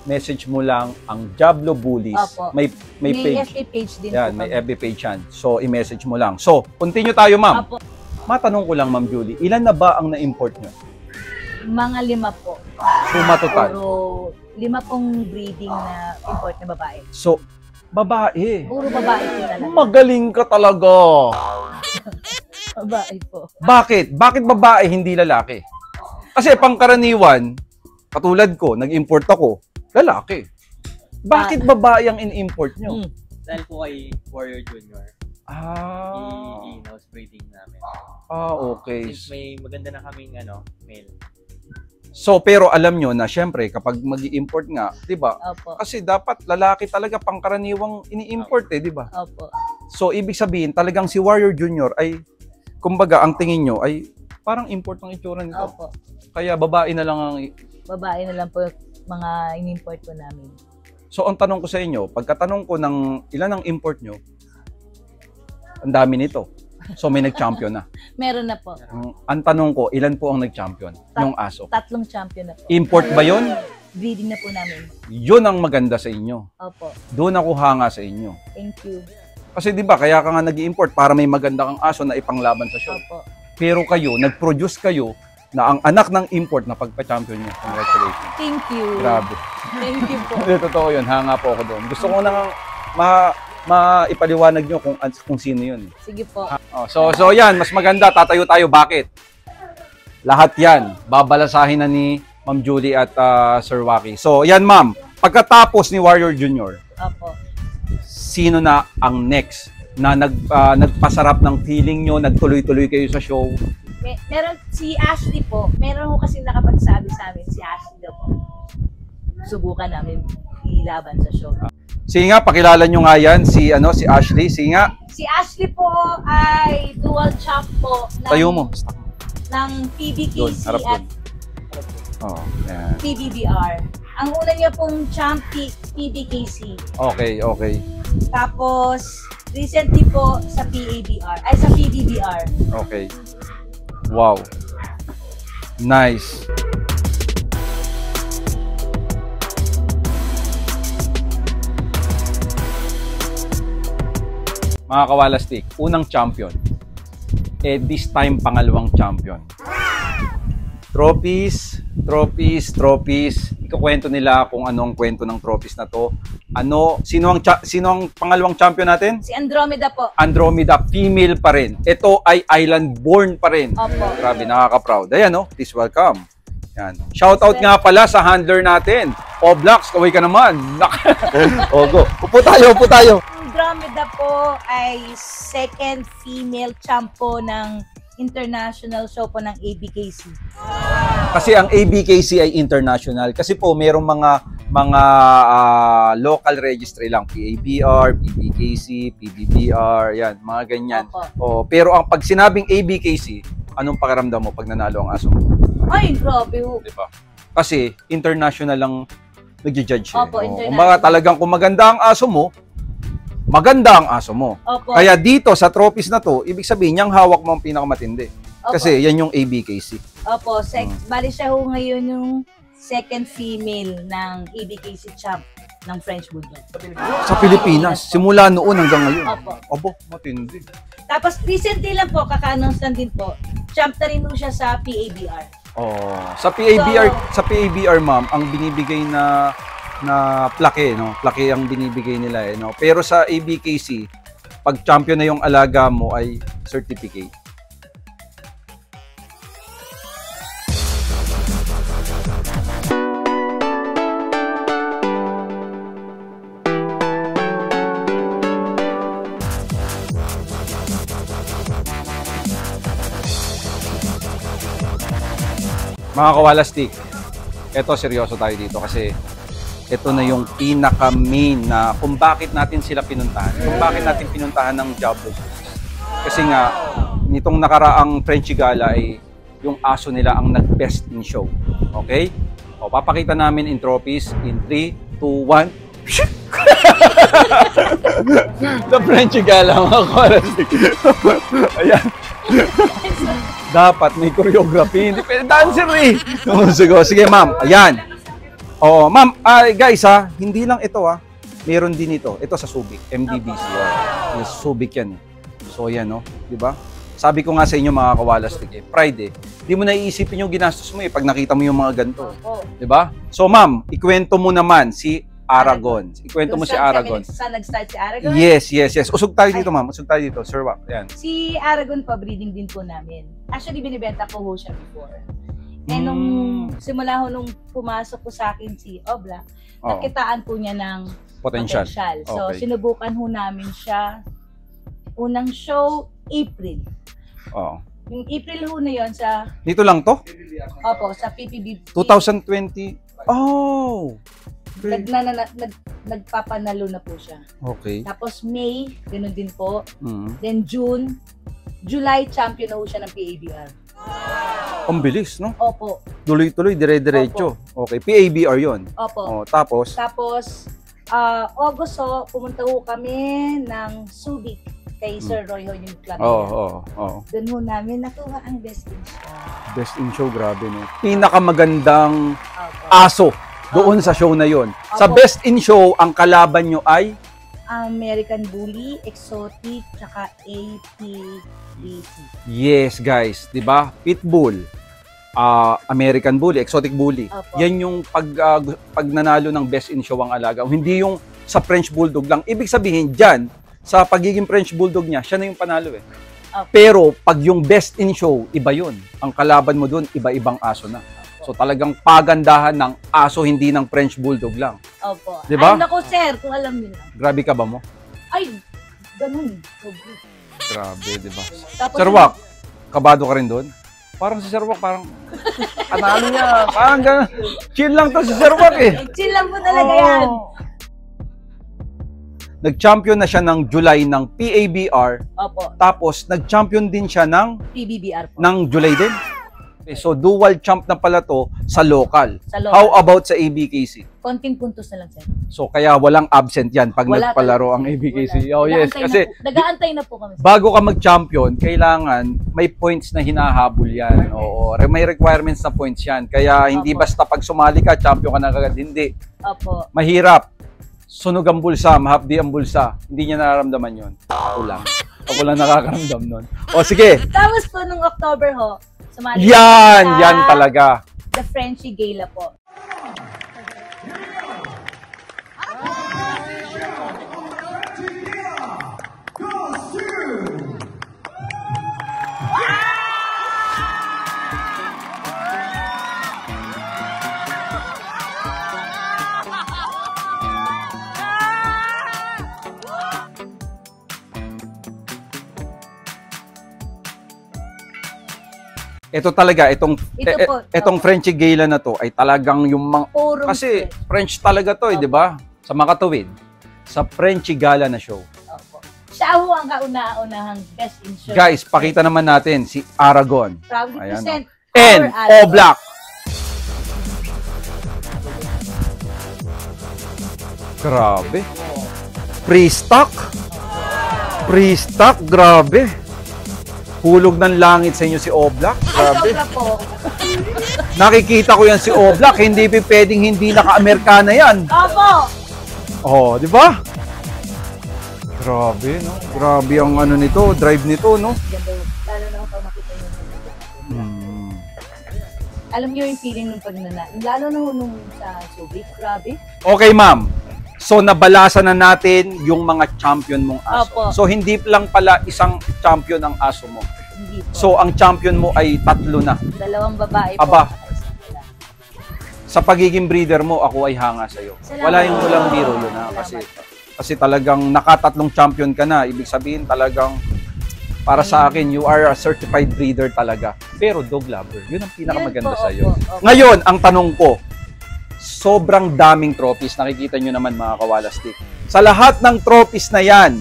message mo lang ang Jablo Bullies. Opo. May May page. FB page din Yan, po may kami. FB page yan. So, i-message mo lang. So, continue tayo, ma'am. Opo. Matanong ko lang, Ma'am Julie, ilan na ba ang na-import nyo? Mga 5 po. Suma total. Puro 5 pong breeding na import na babae. So, babae. Puro babae po talaga. Magaling ka talaga. Babae po. Bakit? Bakit babae, hindi lalaki? Kasi pangkaraniwan, katulad ko, nag-import ako, lalaki. Bakit babae ang in-import nyo? Dahil po kay Warrior Junior, i-nose breeding namin. Okay. Since may maganda na kaming male. So, pero alam nyo na, syempre, kapag mag-i-import nga, di ba? Opo. Kasi dapat lalaki talaga pangkaraniwang ini-import eh, di ba? Opo. So, ibig sabihin, talagang si Warrior Junior ay, kumbaga, ang tingin nyo ay parang import ng itsura nito. Opo. Kaya babae na lang ang... Babae na lang po mga in-import po namin. So, ang tanong ko sa inyo, pagkatanong ko ng ilan ang import nyo, ang dami nito. So, may nag-champion na. Meron na po. Ang tanong ko, ilan po ang nag-champion? Yung aso. 3 champion na po. Import ba yun? Breeding na po namin. Yun ang maganda sa inyo. Opo. Doon ako hanga sa inyo. Thank you. Kasi di ba, kaya ka nga nag-import para may maganda kang aso na ipanglaban sa show. Opo. Pero kayo, nag-produce kayo na ang anak ng import na pagpa-champion niyo. Congratulations. Thank you. Grabe. Thank you po. Hindi, totoo yun. Hanga po ako doon. Gusto ko nang maipaliwanag nyo kung sino yun. Sige po. So yan, mas maganda. Tatayo tayo. Bakit? Lahat yan. Babalasahin na ni Ma'am Julie at Sir Waki. So yan, ma'am. Pagkatapos ni Warrior Junior, Opo. sino na ang next na nagpasarap ng feeling nyo, nagtuloy-tuloy kayo sa show? Meron si Ashley po. Meron ko kasi nakapagsabi sa amin si Ashley daw po. Subukan namin ilaban sa show. Sige nga, pakilala nyo nga yan, si Ashley. Sige nga, Si Ashley po ay dual champ po tayo mo. ng Doon, PBKC harap at doon. Yan. PBBR. Ang una niya pong champ PBKC. Okay. Tapos recently po sa PABR, ay sa PBBR. Okay. Wow. Nice. Mga kawalastik, unang champion. This time pangalawang champion. Trophies. ikukwento nila kung ano ang kwento ng trophies na to. Sino ang pangalawang champion natin? Si Andromeda po. Andromeda, female pa rin. Ito ay island-born pa rin. Opo. Grabe, nakaka-proud. Ayan, no? Please welcome. Yan. Shoutout nga pala sa handler natin. Oblax, kaway ka naman. O, go. Upo tayo. Andromeda po ay second female champ po ng international show po ng ABKC. Kasi ang ABKC ay international. Kasi po, merong mga local registry lang. PABR, PBKC, PBBR, yan, mga ganyan. O, pero pag sinabing ABKC, anong pakiramdam mo pag nanalo ang aso mo? Ay, grabe ho. Diba? Kasi international lang nag-judge. Opo, international. Kumbaga talagang kung maganda ang aso mo, maganda ang aso mo. Opo. Kaya dito sa trophies na to, ibig sabihin, yung hawak mo ang pinakamatindi. Opo. Kasi yan yung ABKC. Opo, bali siya ho ngayon yung second female ng ABKC champ ng French Bulldog. Sa Pilipinas, simula noon hanggang ngayon. Opo. Abo, matindi. Tapos recently lang po, kaka-announce lang din po, champ na rin po siya sa PABR. Oh, sa PABR ma'am, ang binibigay na plaque, no? Plaque ang binibigay nila no. Pero sa ABKC, pag champion na yung alaga mo ay certificate. Mga kawalastik, eto seryoso tayo dito kasi ito na yung pinaka-main na kung bakit natin sila pinuntahan. Kung bakit natin pinuntahan ng Diablo. Kasi nga, nitong nakaraang French Gala ay yung aso nila ang nag-best in show. Okay? O, papakita namin in trophies in 3, 2, 1. The French Gala, mga kawalastik. Ayan. Dapat may choreography. Hindi pwede dancer eh. Sige, ma'am. Ayan. Oo, ma'am. Guys, hindi lang ito meron din ito. Ito sa Subic. MDBC. Yes, Subic yan eh. So, yan, no? Diba? Sabi ko nga sa inyo, mga kawalastik pride eh. Hindi mo naiisipin yung ginastos mo pag nakita mo yung mga ganito. Diba? So, ma'am, ikwento mo naman si Aragon. Ikwento mo si Aragon. Saan nag-start si Aragon? Yes. Usog tayo dito, ma'am. Usog tayo dito. Sir Wak. Ayan. Si Aragon po, breeding din po namin. Actually, binibenta ko ho siya before. Eh, nung simula ho nung pumasok po sa akin si Obla, nakitaan po niya ng Potential. So, sinubukan ho namin siya. Unang show, April. Oo. Yung April ho na yun sa... Dito lang to? Opo, sa PPB. 2020. Oh! Okay. Nagpapanalo na po siya. Okay. Tapos May, ganun din po. Mm. Then June, July, champion na po siya ng PABR. Ang bilis, no? Opo. Tuloy-tuloy, dire-diretso. Okay, PABR yon. Opo. Tapos? Tapos, August pumunta ho kami ng Subic kay Sir Roy ho yung club niya. Doon ho namin nakuha ang best in show. Best in show, grabe, no? Pinakamagandang aso doon sa show na yon. Sa best in show, ang kalaban nyo ay? American Bully, Exotic, tsaka APBC. Yes, guys. Diba? Pitbull, American Bully, Exotic Bully. Opo. Yan yung pag nanalo ng best in show ang alaga. Hindi yung sa French Bulldog lang. Ibig sabihin, dyan, sa pagiging French Bulldog niya, siya na yung panalo eh. Opo. Pero pag yung best in show, iba yun. Ang kalaban mo dun, iba-ibang aso na. So talagang pagandahan ng aso, hindi ng French Bulldog lang. Opo. Diba? Ay, naku sir, kung alam niyo na. Grabe ka ba mo? Ay, ganun. Grabe, diba? Tapos, Sir Wak, kabado ka rin doon? Parang si Sir Wak, parang, ano niya, parang gano'n. Chill lang to si Sir Wak eh. Chill lang po talaga yan. Nag-champion na siya ng July ng PABR. Opo. Tapos, nag-champion din siya ng PBBR po. July din. Okay, so, dual champ na pala to sa local. Sa local. How about sa ABKC? Konting puntos na lang, sir. So, kaya walang absent yan pag Wala nagpalaro talaga. ang ABKC. Wala. Oh, yes. Nag-aantay Kasi, na po. Nag-aantay na po kami, sir. bago ka mag-champion, kailangan may points na hinahabol yan. Oo, may requirements na points yan. Kaya hindi Opo. basta pag sumali ka, champion ka na kagad. Hindi. Opo. Mahirap. Sunog ang bulsa, mahapdi ang bulsa. Hindi niya nararamdaman yon. Ako lang. Ako lang nakakaramdam nun. O sige. Tapos po, nung October ho, sumali Yan! sa Yan talaga. The Frenchy Gala po. Ito talaga, itong Ito po, itong Frenchie Gala na to ay talagang yung mga Purong kasi French talaga to, di ba? Sa makatuwid, sa Frenchie Gala na show. Opo. Siya ho ang kauna-unahang best in show. Guys, pakita naman natin si Aragon. Proudly Ayan, present. And our Aragon. Oblak. Grabe. Pre-stock. Pre-stock, grabe. Hulog ng langit sa inyo si Oblak. Ay, Grabe. sobra po. Nakikita ko yan si Oblak. Hindi pwedeng hindi naka-Amerikana yan. Opo. Oh, di ba? Grabe, no? Grabe ang ano nito, drive nito, no? Ganda yun. Lalo na kung makita nyo. Alam niyo yung feeling ng pagnanalo. Lalo na nung sa Subic. Grabe. Okay, ma'am. So, nabalasan na natin yung mga champion mong aso. Opo. So, hindi lang pala isang champion ang aso mo. Hindi po. So, ang champion mo ay 3 na. Dalawang babae Aba. po. Isang lalaki. Sa pagiging breeder mo, ako ay hanga sa'yo. Salamat. Wala yung walang biro yun, ha? Kasi talagang nakatatlong champion ka na. Ibig sabihin talagang para sa akin, you are a certified breeder talaga. Pero dog lover, yun ang pinakamaganda Yun po, sa'yo. opo. Ngayon, ang tanong ko, sobrang daming trophies. Nakikita nyo naman mga kawalastik. Sa lahat ng trophies na yan,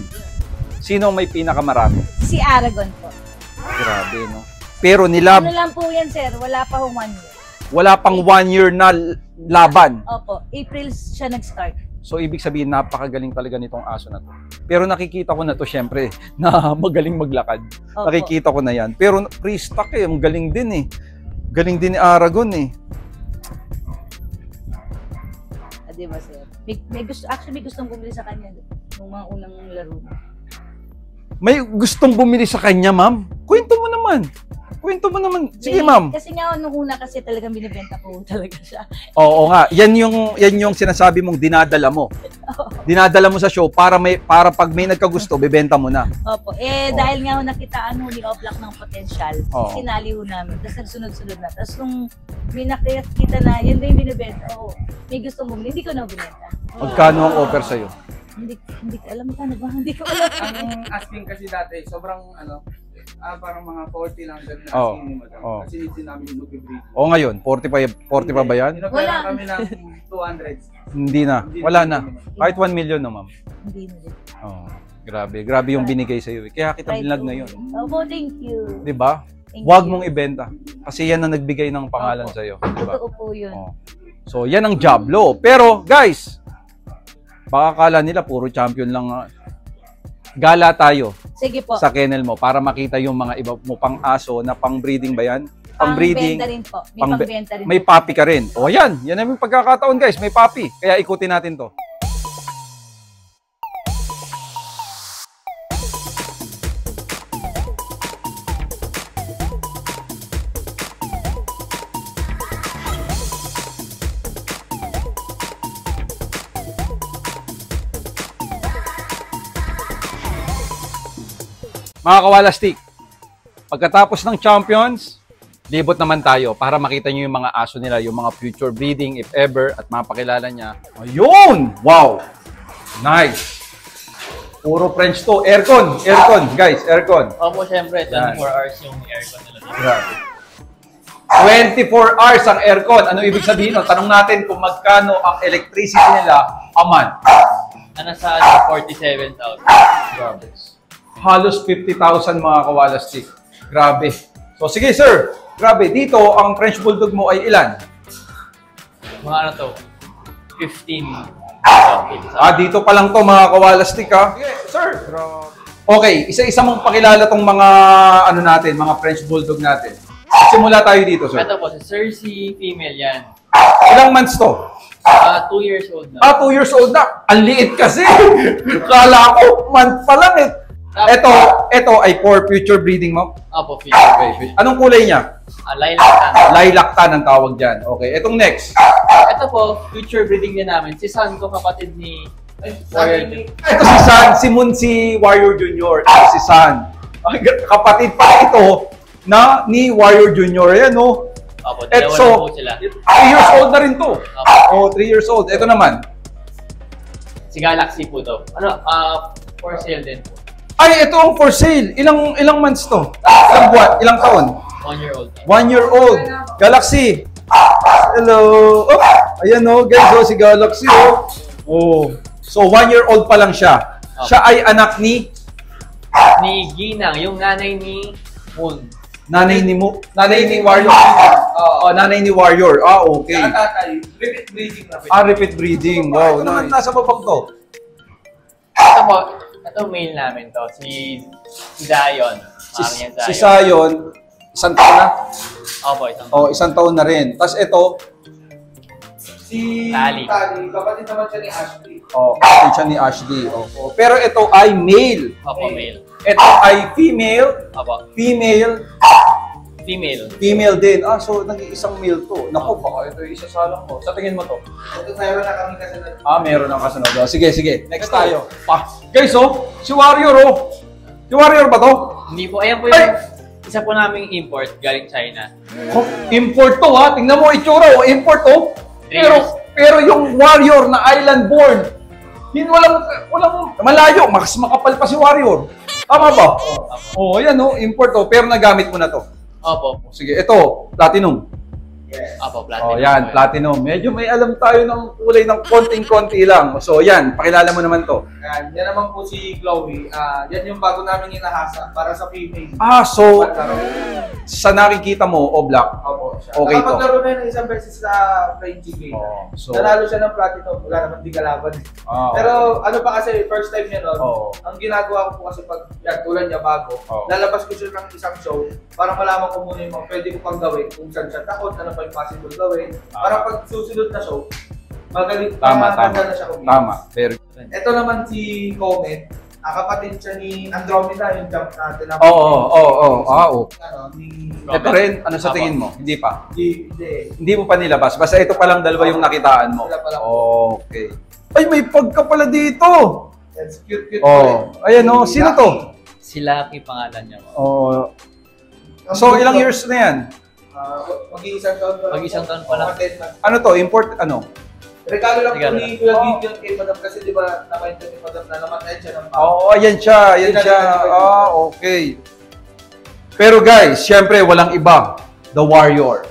sino may pinakamarami? Si Aragon po. Grabe, no? Pero nilab, Ano lang po yan, sir? Wala pa hong 1 year. wala pang 1 year na laban. Opo. April siya nag-start. So, ibig sabihin, napakagaling talaga nitong aso na to. Pero nakikita ko na to, syempre, na magaling maglakad. Opo. Nakikita ko na yan. Pero pre-stock ang galing din eh. Galing din ni Aragon eh. Ah, di ba, sir? May gusto, actually, may gustong bumili sa kanya nung mga unang laro. May gustong bumili sa kanya, ma'am? Kwento mo naman. Kwento mo naman. Sige, ma'am. Kasi nga, nung una kasi talagang binibenta ko talaga siya. Oo nga. Yan yung sinasabi mong dinadala mo. Dinadala mo sa show para pag may nagkagusto, bebenta mo na. Opo. Dahil nga ho nakitaan ho ni Oblak ng potential, Oo. sinali ho namin. Tapos nagsunod-sunod na. Tapos nung may nakikita na, yun din binibenta. May gustong bumili. Hindi ko na binenta. Magkano ang offer sa'yo? Hindi ko alam kano ba? Hindi ko alam. Ang asking kasi dati, sobrang parang mga 40 lang ganun na Oo. asking ni madam. Oo. Kasi hindi namin mag-breed. O ngayon, 40 pa ba yan? Wala. Wala. Kami ng 200. Hindi na. Wala na. Kahit 1 million na, ma'am. Hindi na din. Oh, grabe. Grabe yung binigay sa'yo. Kaya kita binlag na yun. Opo, thank you. Di ba? Thank Huwag you. mong ibenta. Kasi yan ang nagbigay ng pangalan Opo. sa'yo. Di ba? Totoo po yun. Oh. So, yan ang Jablo. Pero, guys, baka kala nila puro champion lang. Gala tayo Sige po. sa kennel mo para makita yung mga iba mo pang aso na pang breeding ba yan? Pang breeding. Pangbenta rin po. May Pang- pangbenta rin May po. papi ka rin. O yan. Yan ang pagkakataon, guys. May papi. Kaya ikutin natin to. Mga kawalastik, pagkatapos ng champions, libot naman tayo para makita nyo yung mga aso nila, yung mga future breeding, if ever, at mapakilala niya. Ayun! Wow! Nice! Puro French to. Aircon! Aircon, guys, aircon. Opo, syempre, 24 Yan. hours yung aircon nila dito. Grabe. 24 hours ang aircon. Ano ibig sabihin? No? Tanong natin kung magkano ang electricity nila a month. Ano sa 47,000. Grabe. Halos 50,000 mga kawalastik. Grabe. So sige sir, grabe. Dito, ang French Bulldog mo ay ilan? Mga ano to? 15. Dito pa lang to mga kawalastik ha. Sige, sir. Okay, isa-isa mong pakilala tong mga ano natin, mga French Bulldog natin. Simula tayo dito, sir. Ito po, si Cersei, female yan. Ilang months to? 2 years old na. 2 years old na. Ang liit kasi. Kala ko, month pa lang eh. Ito ay for future breeding mo? Opo, female. Anong kulay niya? Lilac tan. Lilac tan ang tawag dyan. Okay, itong next. Ito po, future breeding din namin. Si San ko, kapatid ni Warrior. Ito si San, si Moon, si Warrior Junior. Ito si San. Kapatid pa ito na ni Warrior Junior. Ayan, no? Opo, dalawa So, na po sila. 3 years old na rin to. Opo. 3 years old. Ito naman. Si Galaxy po to. For sale din po. Ay, ito ang for sale. Ilang months to? Ilang buwan? Ilang taon? 1-year-old. 1-year-old. Galaxy. Hello. Oh, ayan oh, guys, oh, si Galaxy oh. Oh. So 1-year-old pa lang siya. Siya ay anak ni Ni Ginang, yung nanay ni Moon. nanay ni Warrior. Oh, nanay ni Warrior. Ah, okay. Saka tatay, repeat breeding na. Ah, repeat breeding. Wow. Ano naman nasa babang to? Ito po, ito mail namin to. Si Zion. Si Zion, isang taon na? Opo, isang. Oh, isang taon na rin. Tapos ito, Si Tali. kapatid naman siya ni Ashley. oh, kapatid siya ni Ashley. Oh. Pero ito ay male. Opo, mail. Ito ay female. Opo, Female. female. Female din. Ah, so nag-iisang male to. Naku, baka ito yung isasalang ko. Sa tingin mo to? Ito meron na kami kasi na. Ah, meron ang kasunod. Oh, sige. Next tayo. Guys, oh, si Warrior, oh. Si Warrior ba to? Hindi po, ayan po yung isa po naming import galing China. Oh, import to, ha? Tingnan mo itsura, oh. Import, oh. Pero yung Warrior na island born, walang malayo, mas makapal pa si Warrior. Tama ba? Oh, ayan, oh. Import, oh. Pero nagamit mo na to. Opo. Sige, ito, platinum. Yes. Opo, platinum. Oh, yan, platinum. Medyo may alam tayo ng kulay ng konting-konti lang. So, yan, pakilala mo naman to. Yan naman po si Chloe. Yan yung bago namin inahasa para sa female. Ah, so, Paglaro. sa nakikita mo, Oblak. Opo, siya. Okay to. Nakapaglaro na yun isang beses sa Frenchie game. Oh, so, Nanalo siya ng platinum. Wala naman di kalaban. ah, Pero ano pa kasi, first time niya nun, Oo. ang ginagawa ko po kasi pag yan, tulad niya bago, Oo. lalabas ko siya ng isang show para malaman ko muna yung mga pwede ko pang gawin, kung saan siya takot, ano pa yung possible gawin. Para pag susunod na show, magaling Tama. na siya kumita. Tama. Very good. Ito naman si Comet, kapatid siya ni Andromeda, yung jump natin. Oo. Ah, oh. Ano, ni... Ito rin, ano sa tingin mo? Hindi pa. Hindi. Hindi mo pa nilabas. Basta ito pa lang dalawa yung nakitaan mo. Sila pa lang. Okay. Ay, may pagka pala dito. That's cute Oh, ayan oh. Sino to? Si Lucky pangalan niya. Oh. So, ilang years na yan? Mag-iisang taon pa lang. Mag-iisang taon pa lang. Mga 10 months. Ano to? Import, ano? Regalo lang po Regalo ni lang. Kuya Oh. Gideon kay Madam kasi di ba nakwento ni Madam na namatay siya ng pao. Oo, ayan siya. Ah, okay. Pero guys, syempre, walang iba. The Warrior.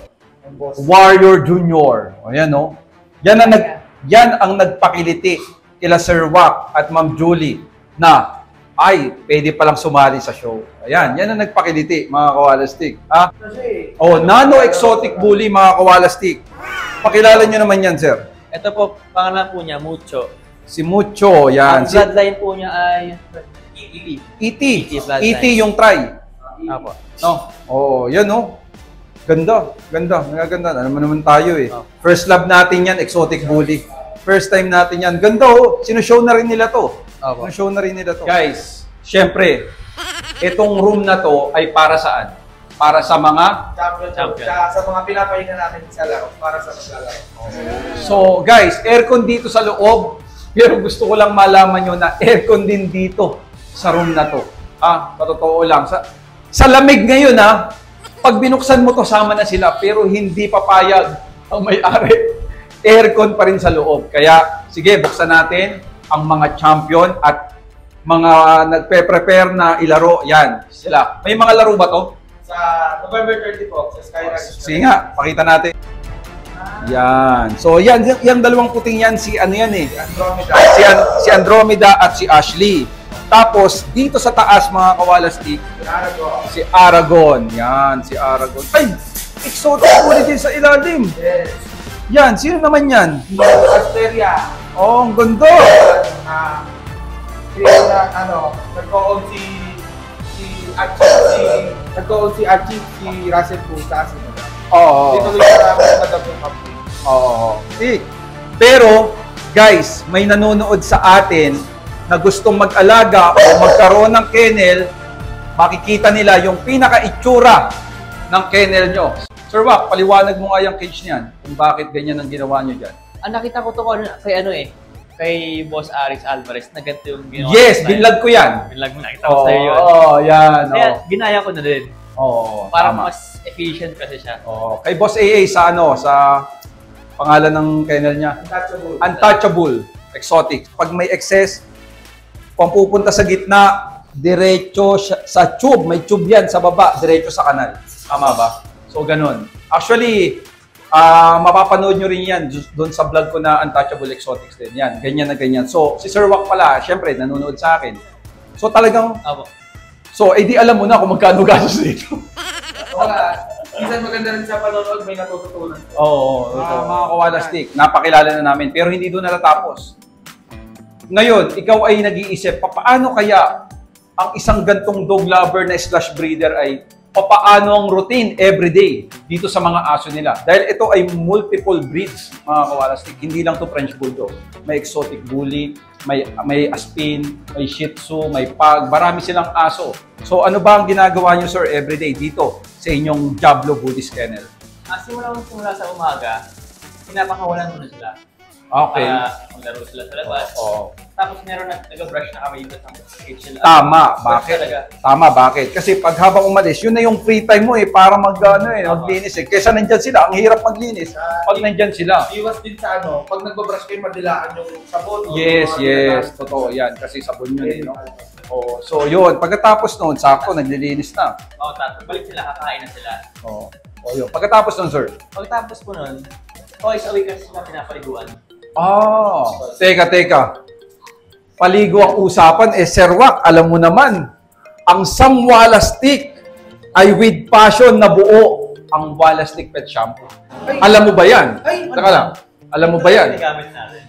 Warrior Junior. Ayan, no? Yan ang nagpakiliti kila Sir Wack at Ma'am Julie na ay, pwede palang sumali sa show. Ayan, yan ang nagpakiliti, mga kawalastik. Ah? Kasi, Oh, Nano Exotic Bully, mga kawalastik. Pakilala nyo naman yan, sir. Ito po, pangalan po niya, Mucho. Si Mucho, yan. Ang bloodline po niya ay E.T. bloodline. E.T. yung try. Apo. No? Oo, yan no. Ganda. Nagaganda. Ano naman tayo eh. Oh. First love natin yan, Exotic Bully. First time natin yan. Ganda oh. Sinushow na rin nila to. Opo. Sinushow na rin nila to. Guys, syempre, itong room na to ay para saan? Para sa mga... Champion. Sa mga pinapahinga natin sa laro, para sa maglalaro. So guys, aircon dito sa loob. Pero gusto ko lang malaman nyo na aircon din dito sa room na to. Patotoo lang. Sa lamig ngayon pag binuksan mo to, sama na sila. Pero hindi papayag ang may-ari. Aircon pa rin sa loob. Kaya, sige, buksan natin ang mga champion at mga nagpe-prepare na ilaro. Yan, sila. May mga laro ba to? Sa November 30 po, sa Skyrock. Sige nga, pakita natin. Yan. So, yung dalawang puting yan, si ano yan eh. Andromeda. Si Andromeda at si Ashley. Tapos, dito sa taas, mga kawalastik, si Aragon. Yan, si Aragon. Ay! Exotic ulit din sa ilalim. Yes. Yan, sino naman yan? Asteria. Oh, ang ganda. Nagko-own si Archie, si Russell po sa asin. Oo. Dito yung madam yung kapatid. Oo. Pero, guys, may nanonood sa atin na gustong mag-alaga o magkaroon ng kennel, makikita nila yung pinaka-itsura ng kennel nyo. Sir Wack, paliwanag mo nga yung cage niyan kung bakit ganyan ang ginawa nyo dyan. Nakita ko to kay Boss Aris Alvarez na ganito yung ginawa. Yes, sa binlag ko yan. Binlag mo, nakita ko sa'yo yun. Oo, yan. Kaya ginaya ko na din. Oo, Para tama. mas efficient kasi siya. Oo. Kay Boss AA sa pangalan ng kennel niya. Untouchable. Exotic. Pag may excess, kung pupunta sa gitna, diretso sa tube. May tube yan sa baba, diretso sa kanal. Tama ba? So, ganun. Actually, mapapanood nyo rin yan doon sa vlog ko na Untouchable Exotics din. Yan, ganyan na ganyan. So, si Sir Wak pala, syempre, nanonood sa akin. So, talagang, Apo. so, di alam mo na kung magkano gastos dito. Minsan maganda rin sa panonood, may natututunan. Oo, mga Koala Stick, napakilala na namin, pero hindi doon natatapos. Ngayon, ikaw ay nag-iisip, paano kaya ang isang gantong dog lover na slash breeder ay paano ang routine everyday dito sa mga aso nila. Dahil ito ay multiple breeds, mga Koala Stick. Hindi lang to French Bulldog. May exotic bully, may Aspin, may Shih Tzu, may Pug. Marami silang aso. So ano ba ang ginagawa nyo, sir, everyday dito sa inyong Diablo Bullies Kennel? Simula sa umaga, pinapakawalan ko na sila. Okay. Para maglaro sila sa labas. Oo. Tapos meron nag-brush na kami dito sa cage nila. Tama. Brush Bakit? talaga. Tama. Bakit? Kasi pag habang umalis, yun na yung free time mo para maglinis eh. Kesa nandyan sila, ang hirap maglinis pag nandyan sila. Iwas din sa pag nagbabrush kayo, madilaan yung sabon. Yes. Totoo yan. Kasi sabon yun eh, no? Oh, so yun. Pagkatapos noon, sakto, naglilinis na. Tapos balik sila, kakain na sila. Oh, yun. Pagkatapos noon, sir. Pagkatapos po nun, twice a week kasi sila pinapaliguan. Teka. Paligo ang usapan. Sir Wak, alam mo naman, ang Sam Walastik ay with passion na buo ang Walastik Pet Shampoo. Alam mo ba yan? Taka lang. Alam mo ba yan? Ito yung gamit natin.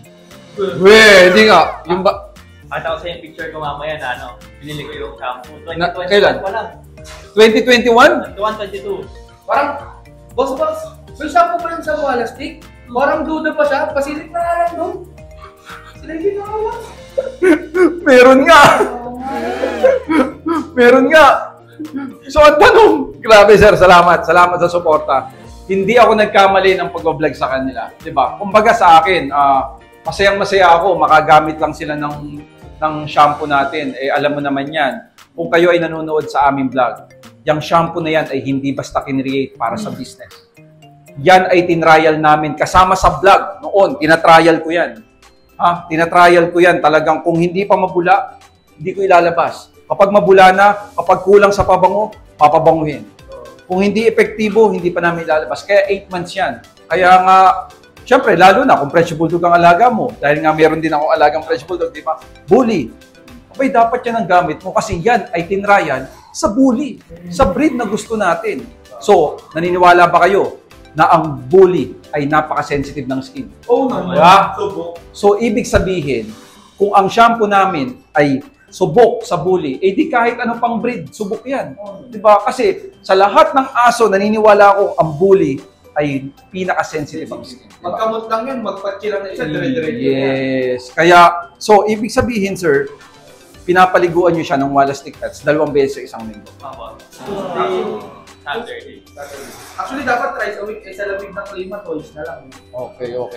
Hindi nga. Yung ba? Pakita ko sa yung picture ko mamaya na binili ko yung shampoo. Kailan? 2021 pa lang. 2021? 2022. Parang, boss, may shampoo pa rin sa Walastik? Parang duda pa siya, pasilip na lang doon. Sila yung ginawa. Meron nga. So, ang tanong, grabe sir, salamat sa suporta. Hindi ako nagkamali ng pag-vlog sa kanila, 'di ba? Kumbaga sa akin, masayang-masaya ako, makagamit lang sila ng shampoo natin. Alam mo naman 'yan. Kung kayo ay nanonood sa aming vlog, yung shampoo na 'yan ay hindi basta kinreate para sa business. Yan ay tinrial namin kasama sa vlog noon, tinatrial ko 'yan. Tinatrial ko 'yan, talagang kung hindi pa mabula, hindi ko ilalabas. Kapag mabula na, kapag kulang sa pabango, papabanguhin. Kung hindi epektibo, hindi pa namin ilalabas. Kaya 8 months yan. Kaya nga, syempre, lalo na kung French Bulldog ang alaga mo. Dahil nga meron din ako alagang French Bulldog, di ba? Bully. Abay, dapat yan ang gamit mo kasi yan ay tinrayan sa bully. Sa breed na gusto natin. So, naniniwala ba kayo na ang bully ay napaka-sensitive ng skin? Naman. Yeah. So, ibig sabihin, kung ang shampoo namin ay subok sa bully, di kahit anong pang breed, subok yan. Diba? Kasi sa lahat ng aso, naniniwala ako ang bully ay pinaka-sensitive ang skin. Diba? Magkamot lang yun, magpatchi lang na isa, dire-diretso. Yes. Kaya, so, ibig sabihin, sir, pinapaliguan nyo siya ng Walastik Pets 2 beses sa isang linggo. Saturday. Actually, dapat thrice a week, sa lamig ng klima, twice na lang. Okay. No?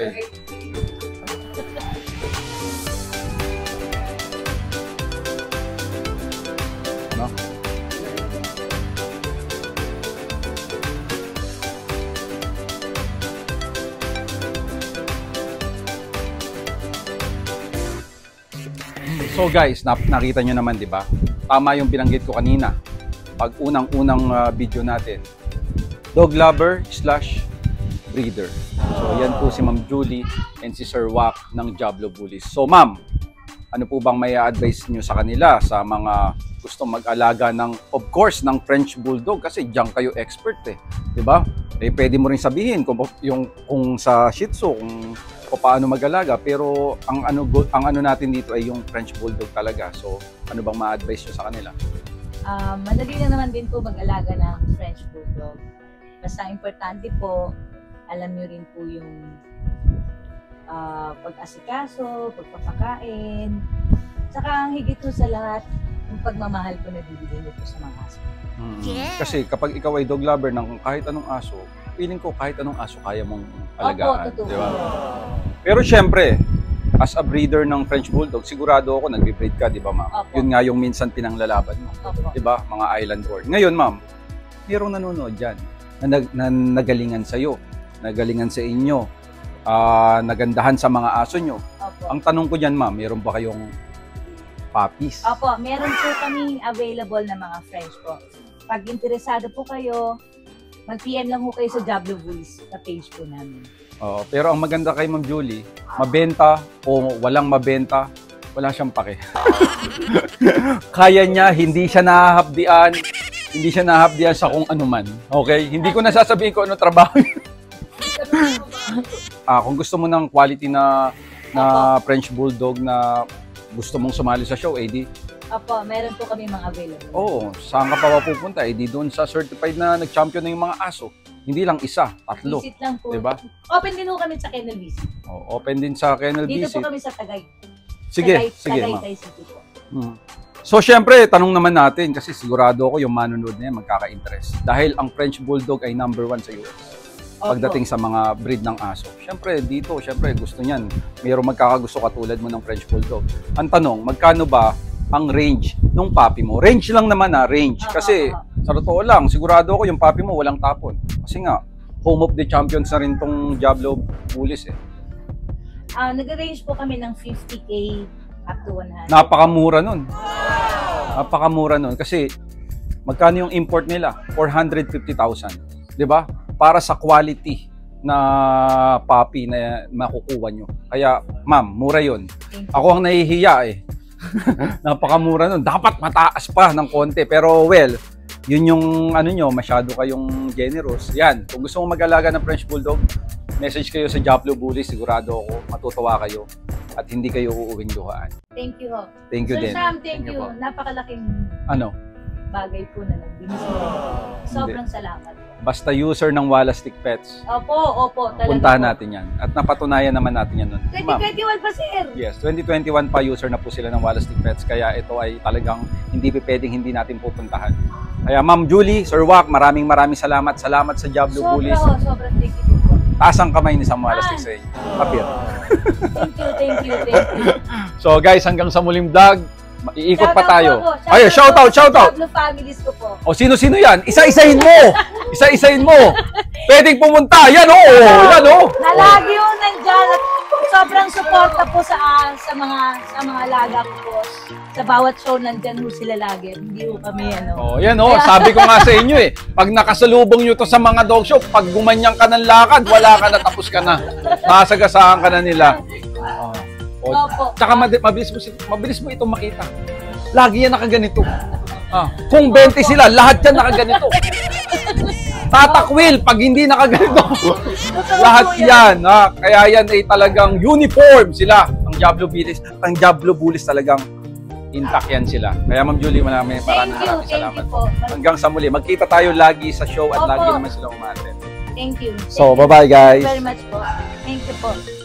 So guys, nakita nyo naman, di ba? Tama yung binanggit ko kanina. Pag unang-unang video natin, dog lover / breeder. So yan po si Ma'am Julie and si Sir Wak ng Diablo Bullies. So ma'am, ano po bang may advice nyo sa kanila sa mga gustong mag-alaga ng, of course, ng French Bulldog kasi diyan kayo expert eh, 'di ba? Pwede mo rin sabihin kung sa Shih Tzu kung paano mag-alaga, pero ang ano natin dito ay yung French Bulldog talaga. So, ano bang ma-advise nyo sa kanila? Madali na naman din po mag-alaga ng French Bulldog. Basta importante po, alam nyo rin po yung pag-asikaso, pagpapakain, saka ang higit po sa lahat, yung pagmamahal po na bibigay nyo po sa mga aso. Kasi kapag ikaw ay dog lover ng kahit anong aso, feeling ko kahit anong aso kaya mong alagaan. Opo, totoo. Diba? Pero syempre, as a breeder ng French Bulldog, sigurado ako nagbe-breed ka, di ba ma'am? Opo. Yun nga yung minsan pinanglalaban mo. Opo. Di ba? Mga island board. Ngayon ma'am, mayroong nanonood dyan na nagalingan sa'yo, nagalingan sa inyo, nagandahan sa mga aso nyo. Opo. Ang tanong ko dyan ma'am, mayroon ba kayong puppies? Opo, meron po kaming available na mga French po. Pag interesado po kayo, mag-PM lang ho kayo sa Diablo Bulls na page po namin. Oo, pero ang maganda kay Ma'am Julie, mabenta o walang mabenta, wala siyang pake. Kaya niya, hindi siya nahahapdian sa kung ano man. Okay? Hindi ko nasasabihin kung ano trabaho niya. Kung gusto mo ng quality na French Bulldog na gusto mong sumali sa show, di Opo, meron po kami mga available. oo, saan ka pa pupunta? Di doon sa certified na nag-champion na yung mga aso. Hindi lang isa, tatlo. Visit lang po. Diba? Open din po kami sa Kennel Visit. Open din sa Kennel Dito Visit. po kami sa Tagay. Sige, sige, ma'am. Tagaytay City po. So, syempre, tanong naman natin kasi sigurado ako yung manonood na yan magkaka-interest. Dahil ang French Bulldog ay #1 sa US. Pagdating sa mga breed ng aso. Syempre, dito, gusto niyan. Mayroong magkakagusto katulad mo ng French Bulldog. Ang tanong, magkano ba ang range nung puppy mo? Range lang naman range. Kasi, sa totoo lang, sigurado ako yung puppy mo walang tapon. Kasi nga, home of the champions na rin tong Diablo Bullies eh. Nag-range po kami ng 50K up to 100. Napakamura nun. Napakamura nun. Kasi, magkano yung import nila? 450,000. Diba? Para sa quality na puppy na makukuha nyo. Kaya, ma'am, mura yun. Ako ang nahihiya eh. Napakamura nun. Dapat mataas pa ng konti. Pero, well, yun yung ano nyo, masyado kayong generous. Yan, kung gusto mong mag-alaga ng French Bulldog, message kayo sa Diablo Bullies. Sigurado ako, matutuwa kayo. At hindi kayo uuwing luhaan. Thank you ho. Thank you Sir din. Sam, thank you. po. Napakalaking Ano? bagay po na nagbibigay. Sobrang salamat. Basta user ng Wallastick Pets, Opo, talaga puntahan po. natin yan. At napatunayan naman natin yan nun. Ma'am, 2021 pa, sir. yes, 2021 pa user na po sila ng Wallastick Pets. Kaya ito ay talagang hindi pwedeng hindi natin pupuntahan. Kaya Ma'am Julie, Sir Wak, maraming salamat. Salamat sa Diablo Bullies. Sobrang thank you po. Taas ang kamay ni Sam Wallastick sa inyo. Papir. Thank you. So guys, hanggang sa muling vlog, iikot pa Shoutout tayo. po ako. Ay, shout out. Diablo families ko po. O sino-sino yan? Isa-isahin mo. Isa-isahin mo. Pwedeng pumunta. Yan o. Yan o. Na lagi yung nandyan at sobrang suporta po sa mga alaga ko po. Sa bawat show nandyan po sila lagi. Hindi po kami Oh, yan o. Sabi ko nga sa inyo eh. Pag nakasalubong nyo to sa mga dog show, pag gumanyang ka ng lakad, wala ka na, tapos ka na. Masagasaan ka na nila. Opo. Tsaka mabilis mo itong makita. Lagi yan nakaganito. Kung 20 sila, lahat yan nakaganito. Tatakwil pag hindi nakaganito. Lahat yan. Kaya yan ay talagang uniform sila. Ang Diablo Bullies talagang intact yan sila. Kaya Ma'am Julie, maraming Thank you salamat. po. Hanggang sa muli. Magkita tayo lagi sa show at Opo. lagi naman sila umaten. Thank you. So, Thank you bye-bye guys. very much po. Thank you po.